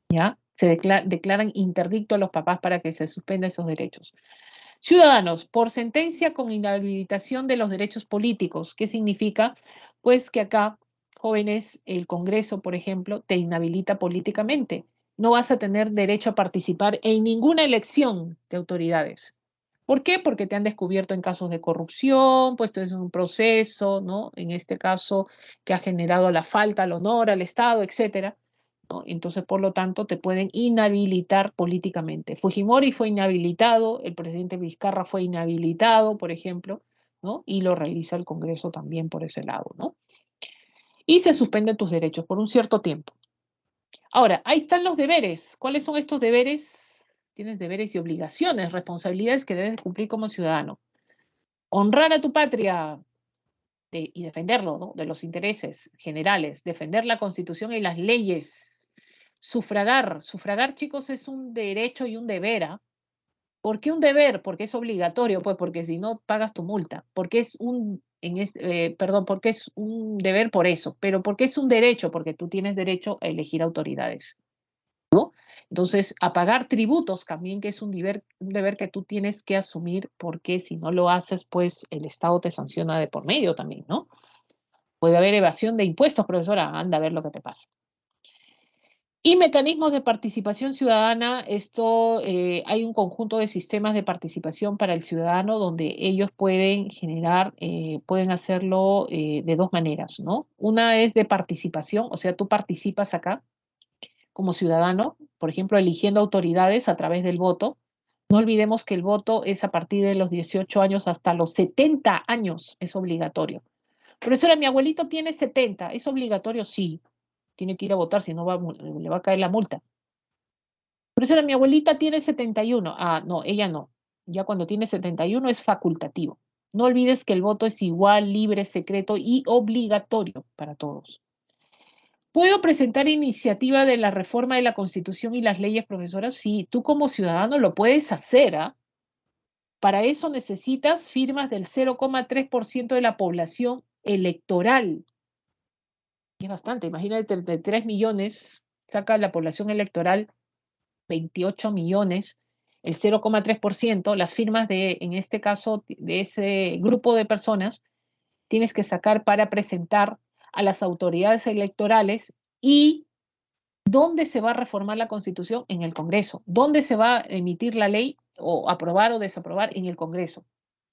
¿ya? Se declaran interdicto a los papás para que se suspendan esos derechos. Ciudadanos, por sentencia con inhabilitación de los derechos políticos. ¿Qué significa? Pues que acá, jóvenes, el Congreso, por ejemplo, te inhabilita políticamente. No vas a tener derecho a participar en ninguna elección de autoridades. ¿Por qué? Porque te han descubierto en casos de corrupción, puesto en un proceso, ¿no? En este caso, que ha generado la falta al honor, al Estado, etcétera, ¿no? Entonces, por lo tanto, te pueden inhabilitar políticamente. Fujimori fue inhabilitado, el presidente Vizcarra fue inhabilitado, por ejemplo, ¿no? Y lo realiza el Congreso también por ese lado, ¿no? Y se suspenden tus derechos por un cierto tiempo. Ahora, ahí están los deberes. ¿Cuáles son estos deberes? Tienes deberes y obligaciones, responsabilidades que debes cumplir como ciudadano. Honrar a tu patria y defenderlo, ¿no? De los intereses generales, defender la Constitución y las leyes. Sufragar, chicos, es un derecho y un deber. ¿Ah? ¿Por qué un deber? Porque es obligatorio, pues porque si no pagas tu multa. Porque es porque es un deber por eso, pero porque es un derecho, porque tú tienes derecho a elegir autoridades. Entonces, a pagar tributos también, que es un deber que tú tienes que asumir, porque si no lo haces, pues el Estado te sanciona de por medio también, ¿no? Puede haber evasión de impuestos, profesora, anda a ver lo que te pasa. Y mecanismos de participación ciudadana, hay un conjunto de sistemas de participación para el ciudadano donde ellos pueden pueden hacerlo de dos maneras, ¿no? Una es de participación, o sea, tú participas acá como ciudadano, por ejemplo, eligiendo autoridades a través del voto. No olvidemos que el voto es a partir de los 18 años hasta los 70 años, es obligatorio. Profesora, mi abuelito tiene 70, ¿es obligatorio? Sí, tiene que ir a votar, si no le va a caer la multa. Profesora, mi abuelita tiene 71. Ah, no, ella no. Ya cuando tiene 71 es facultativo. No olvides que el voto es igual, libre, secreto y obligatorio para todos. ¿Puedo presentar iniciativa de la reforma de la Constitución y las leyes, profesora? Sí, tú como ciudadano lo puedes hacer, ¿ah? Para eso necesitas firmas del 0,3% de la población electoral. Es bastante, imagínate, de 3 millones, saca la población electoral 28 millones, el 0,3%, las firmas en este caso, de ese grupo de personas, tienes que sacar para presentar a las autoridades electorales. ¿Y dónde se va a reformar la Constitución? En el Congreso. ¿Dónde se va a emitir la ley o aprobar o desaprobar? En el Congreso.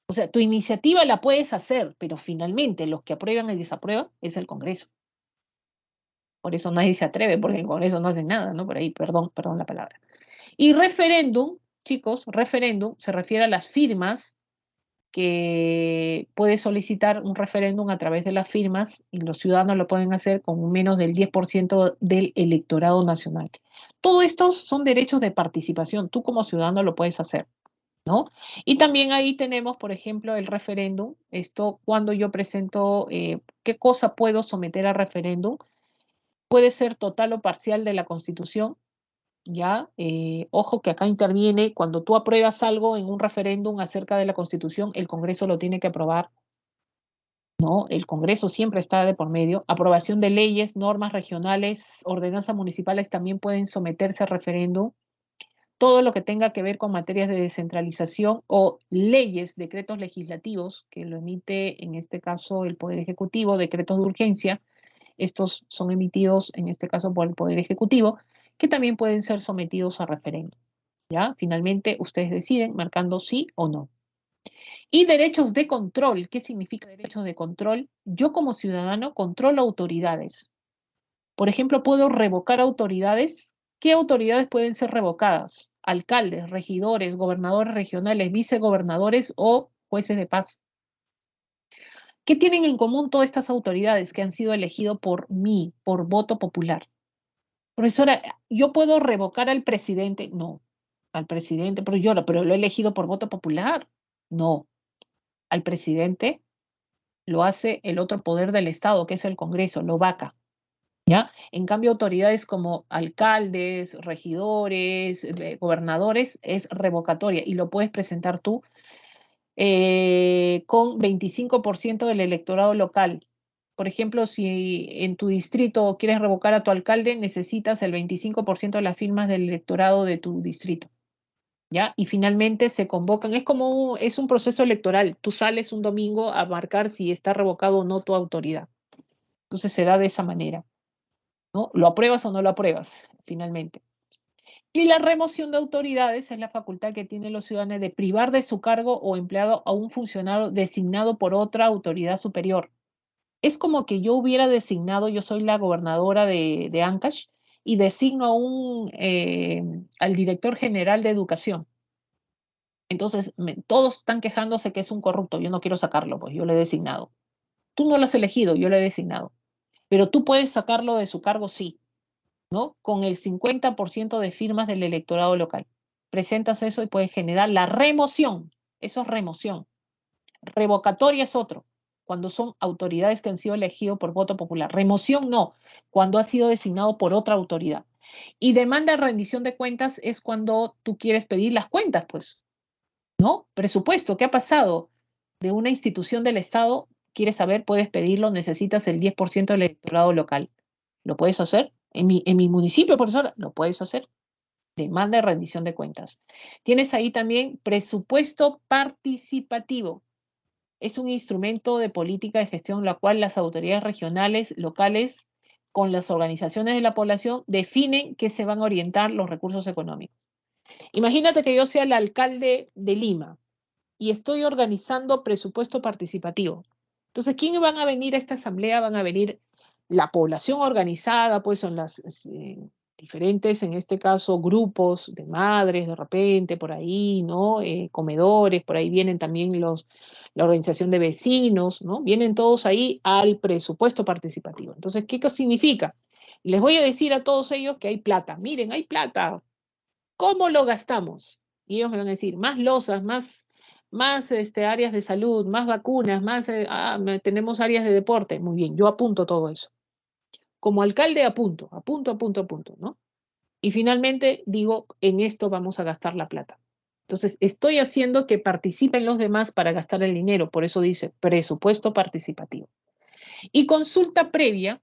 O sea, tu iniciativa la puedes hacer, pero finalmente los que aprueban y desaprueban es el Congreso. Por eso nadie se atreve, porque en el Congreso no hacen nada, ¿no? Por ahí, perdón la palabra. Y referéndum, chicos, referéndum se refiere a las firmas que puede solicitar un referéndum a través de las firmas y los ciudadanos lo pueden hacer con menos del 10% del electorado nacional. Todo estos son derechos de participación. Tú como ciudadano lo puedes hacer, ¿no? Y también ahí tenemos, por ejemplo, el referéndum. Esto, cuando yo presento, ¿qué cosa puedo someter a referéndum? Puede ser total o parcial de la Constitución, ¿ya? Ojo que acá interviene, cuando tú apruebas algo en un referéndum acerca de la Constitución, el Congreso lo tiene que aprobar, ¿no? El Congreso siempre está de por medio. Aprobación de leyes, normas regionales, ordenanzas municipales también pueden someterse a referéndum. Todo lo que tenga que ver con materias de descentralización o leyes, decretos legislativos, que lo emite en este caso el Poder Ejecutivo, decretos de urgencia, estos son emitidos en este caso por el Poder Ejecutivo, que también pueden ser sometidos a referéndum. ¿Ya? Finalmente, ustedes deciden marcando sí o no. Y derechos de control. ¿Qué significa derechos de control? Yo como ciudadano controlo autoridades. Por ejemplo, puedo revocar autoridades. ¿Qué autoridades pueden ser revocadas? Alcaldes, regidores, gobernadores regionales, vicegobernadores o jueces de paz. ¿Qué tienen en común todas estas autoridades que han sido elegidos por mí, por voto popular? Profesora, ¿yo puedo revocar al presidente? No, al presidente, pero lo he elegido por voto popular. No, al presidente lo hace el otro poder del Estado, que es el Congreso, lo vaca. ¿ya? En cambio, autoridades como alcaldes, regidores, gobernadores, es revocatoria y lo puedes presentar tú con 25% del electorado local. Por ejemplo, si en tu distrito quieres revocar a tu alcalde, necesitas el 25% de las firmas del electorado de tu distrito. ¿Ya? Y finalmente se convocan, es un proceso electoral. Tú sales un domingo a marcar si está revocado o no tu autoridad. Entonces se da de esa manera, ¿no? ¿Lo apruebas o no lo apruebas, finalmente? Y la remoción de autoridades es la facultad que tienen los ciudadanos de privar de su cargo o empleado a un funcionario designado por otra autoridad superior. Es como que yo hubiera designado, yo soy la gobernadora de Ancash, y designo al director general de educación. Entonces, todos están quejándose que es un corrupto, yo no quiero sacarlo, pues yo lo he designado. Tú no lo has elegido, yo lo he designado. Pero tú puedes sacarlo de su cargo, sí, ¿no? Con el 50% de firmas del electorado local. Presentas eso y puedes generar la remoción. Eso es remoción. Revocatoria es otro, cuando son autoridades que han sido elegidos por voto popular. Remoción no, cuando ha sido designado por otra autoridad. Y demanda de rendición de cuentas es cuando tú quieres pedir las cuentas, pues, ¿no? Presupuesto, ¿qué ha pasado? De una institución del Estado, quieres saber, puedes pedirlo, necesitas el 10% del electorado local. ¿Lo puedes hacer? En mi municipio, profesora, lo puedes hacer. Demanda de rendición de cuentas. Tienes ahí también presupuesto participativo. Es un instrumento de política de gestión, la cual las autoridades regionales, locales, con las organizaciones de la población, definen que se van a orientar los recursos económicos. Imagínate que yo sea el alcalde de Lima y estoy organizando presupuesto participativo. Entonces, ¿quiénes van a venir a esta asamblea? Van a venir la población organizada, pues son las diferentes, en este caso, grupos de madres, de repente, por ahí, ¿no? Comedores, por ahí vienen también la organización de vecinos, ¿no? Vienen todos ahí al presupuesto participativo. Entonces, ¿qué significa? Les voy a decir a todos ellos que hay plata. Miren, hay plata. ¿Cómo lo gastamos? Y ellos me van a decir, más losas, más áreas de salud, más vacunas, tenemos áreas de deporte. Muy bien, yo apunto todo eso. Como alcalde apunto, ¿no? Y finalmente digo, en esto vamos a gastar la plata. Entonces, estoy haciendo que participen los demás para gastar el dinero. Por eso dice presupuesto participativo. Y consulta previa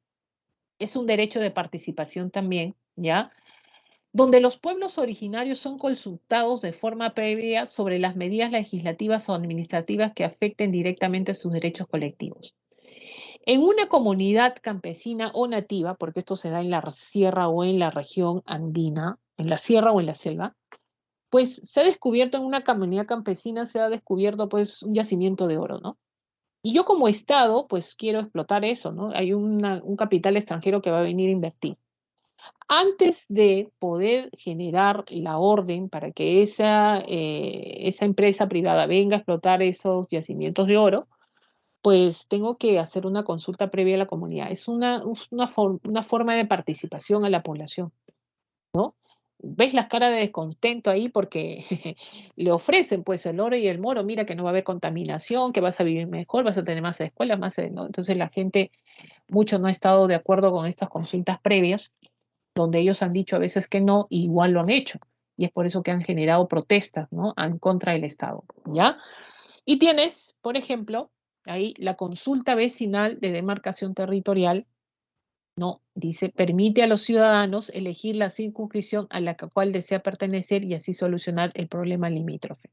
es un derecho de participación también, ¿ya? Donde los pueblos originarios son consultados de forma previa sobre las medidas legislativas o administrativas que afecten directamente sus derechos colectivos. En una comunidad campesina o nativa, porque esto se da en la sierra o en la región andina, en la sierra o en la selva, pues se ha descubierto en una comunidad campesina, se ha descubierto pues un yacimiento de oro, ¿no? Y yo como Estado, pues quiero explotar eso, ¿no? Hay un capital extranjero que va a venir a invertir. Antes de poder generar la orden para que esa empresa privada venga a explotar esos yacimientos de oro, pues tengo que hacer una consulta previa a la comunidad. Es una forma de participación a la población, ¿no? Ves las caras de descontento ahí porque le ofrecen pues el oro y el moro, mira que no va a haber contaminación, que vas a vivir mejor, vas a tener más escuelas, ¿no? Entonces la gente, mucho no ha estado de acuerdo con estas consultas previas donde ellos han dicho a veces que no, y igual lo han hecho. Y es por eso que han generado protestas, ¿no? En contra del Estado, ¿ya? Y tienes, por ejemplo, ahí la consulta vecinal de demarcación territorial, ¿no? Dice, permite a los ciudadanos elegir la circunscripción a la cual desea pertenecer y así solucionar el problema limítrofe.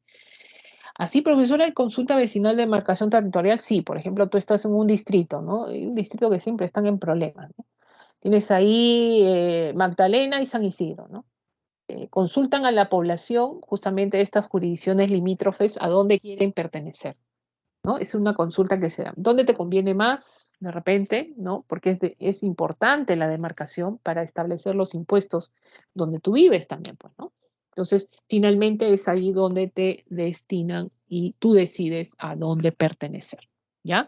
Así, profesora, de consulta vecinal de demarcación territorial, sí, por ejemplo, tú estás en un distrito, ¿no? Un distrito que siempre están en problemas, ¿no? Tienes ahí Magdalena y San Isidro, ¿no? Consultan a la población justamente de estas jurisdicciones limítrofes a dónde quieren pertenecer, ¿no? Es una consulta que se da. ¿Dónde te conviene más? De repente, ¿no? Porque es importante la demarcación para establecer los impuestos donde tú vives también, pues, ¿no? Entonces, finalmente es ahí donde te destinan y tú decides a dónde pertenecer, ¿ya?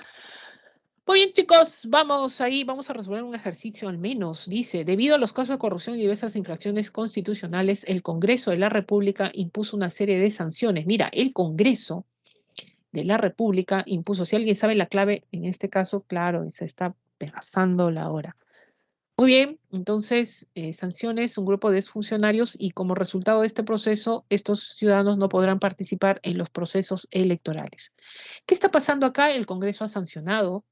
Muy bien, chicos, vamos ahí, vamos a resolver un ejercicio al menos. Dice, debido a los casos de corrupción y diversas infracciones constitucionales, el Congreso de la República impuso una serie de sanciones. Mira, el Congreso de la República impuso, si alguien sabe la clave, en este caso, claro, se está pasando la hora. Muy bien, entonces, sanciones, un grupo de exfuncionarios y como resultado de este proceso, estos ciudadanos no podrán participar en los procesos electorales. ¿Qué está pasando acá? El Congreso ha sancionado,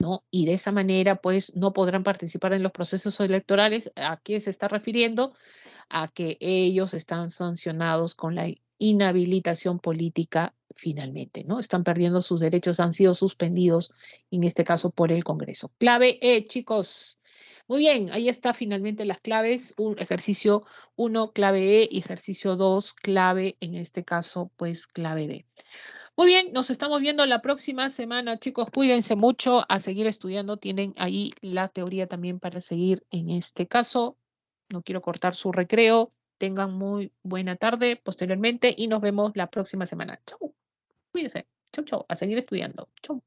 ¿no? Y de esa manera, pues, no podrán participar en los procesos electorales. ¿A qué se está refiriendo? A que ellos están sancionados con la inhabilitación política finalmente, ¿no? Están perdiendo sus derechos, han sido suspendidos, en este caso por el Congreso. Clave E, chicos. Muy bien, ahí está finalmente las claves. Un ejercicio 1, clave E, y ejercicio 2, clave, en este caso, pues clave B. Muy bien, nos estamos viendo la próxima semana, chicos. Cuídense mucho, a seguir estudiando. Tienen ahí la teoría también para seguir en este caso. No quiero cortar su recreo. Tengan muy buena tarde posteriormente y nos vemos la próxima semana. Chau, cuídense. Chau, chau. A seguir estudiando. Chau.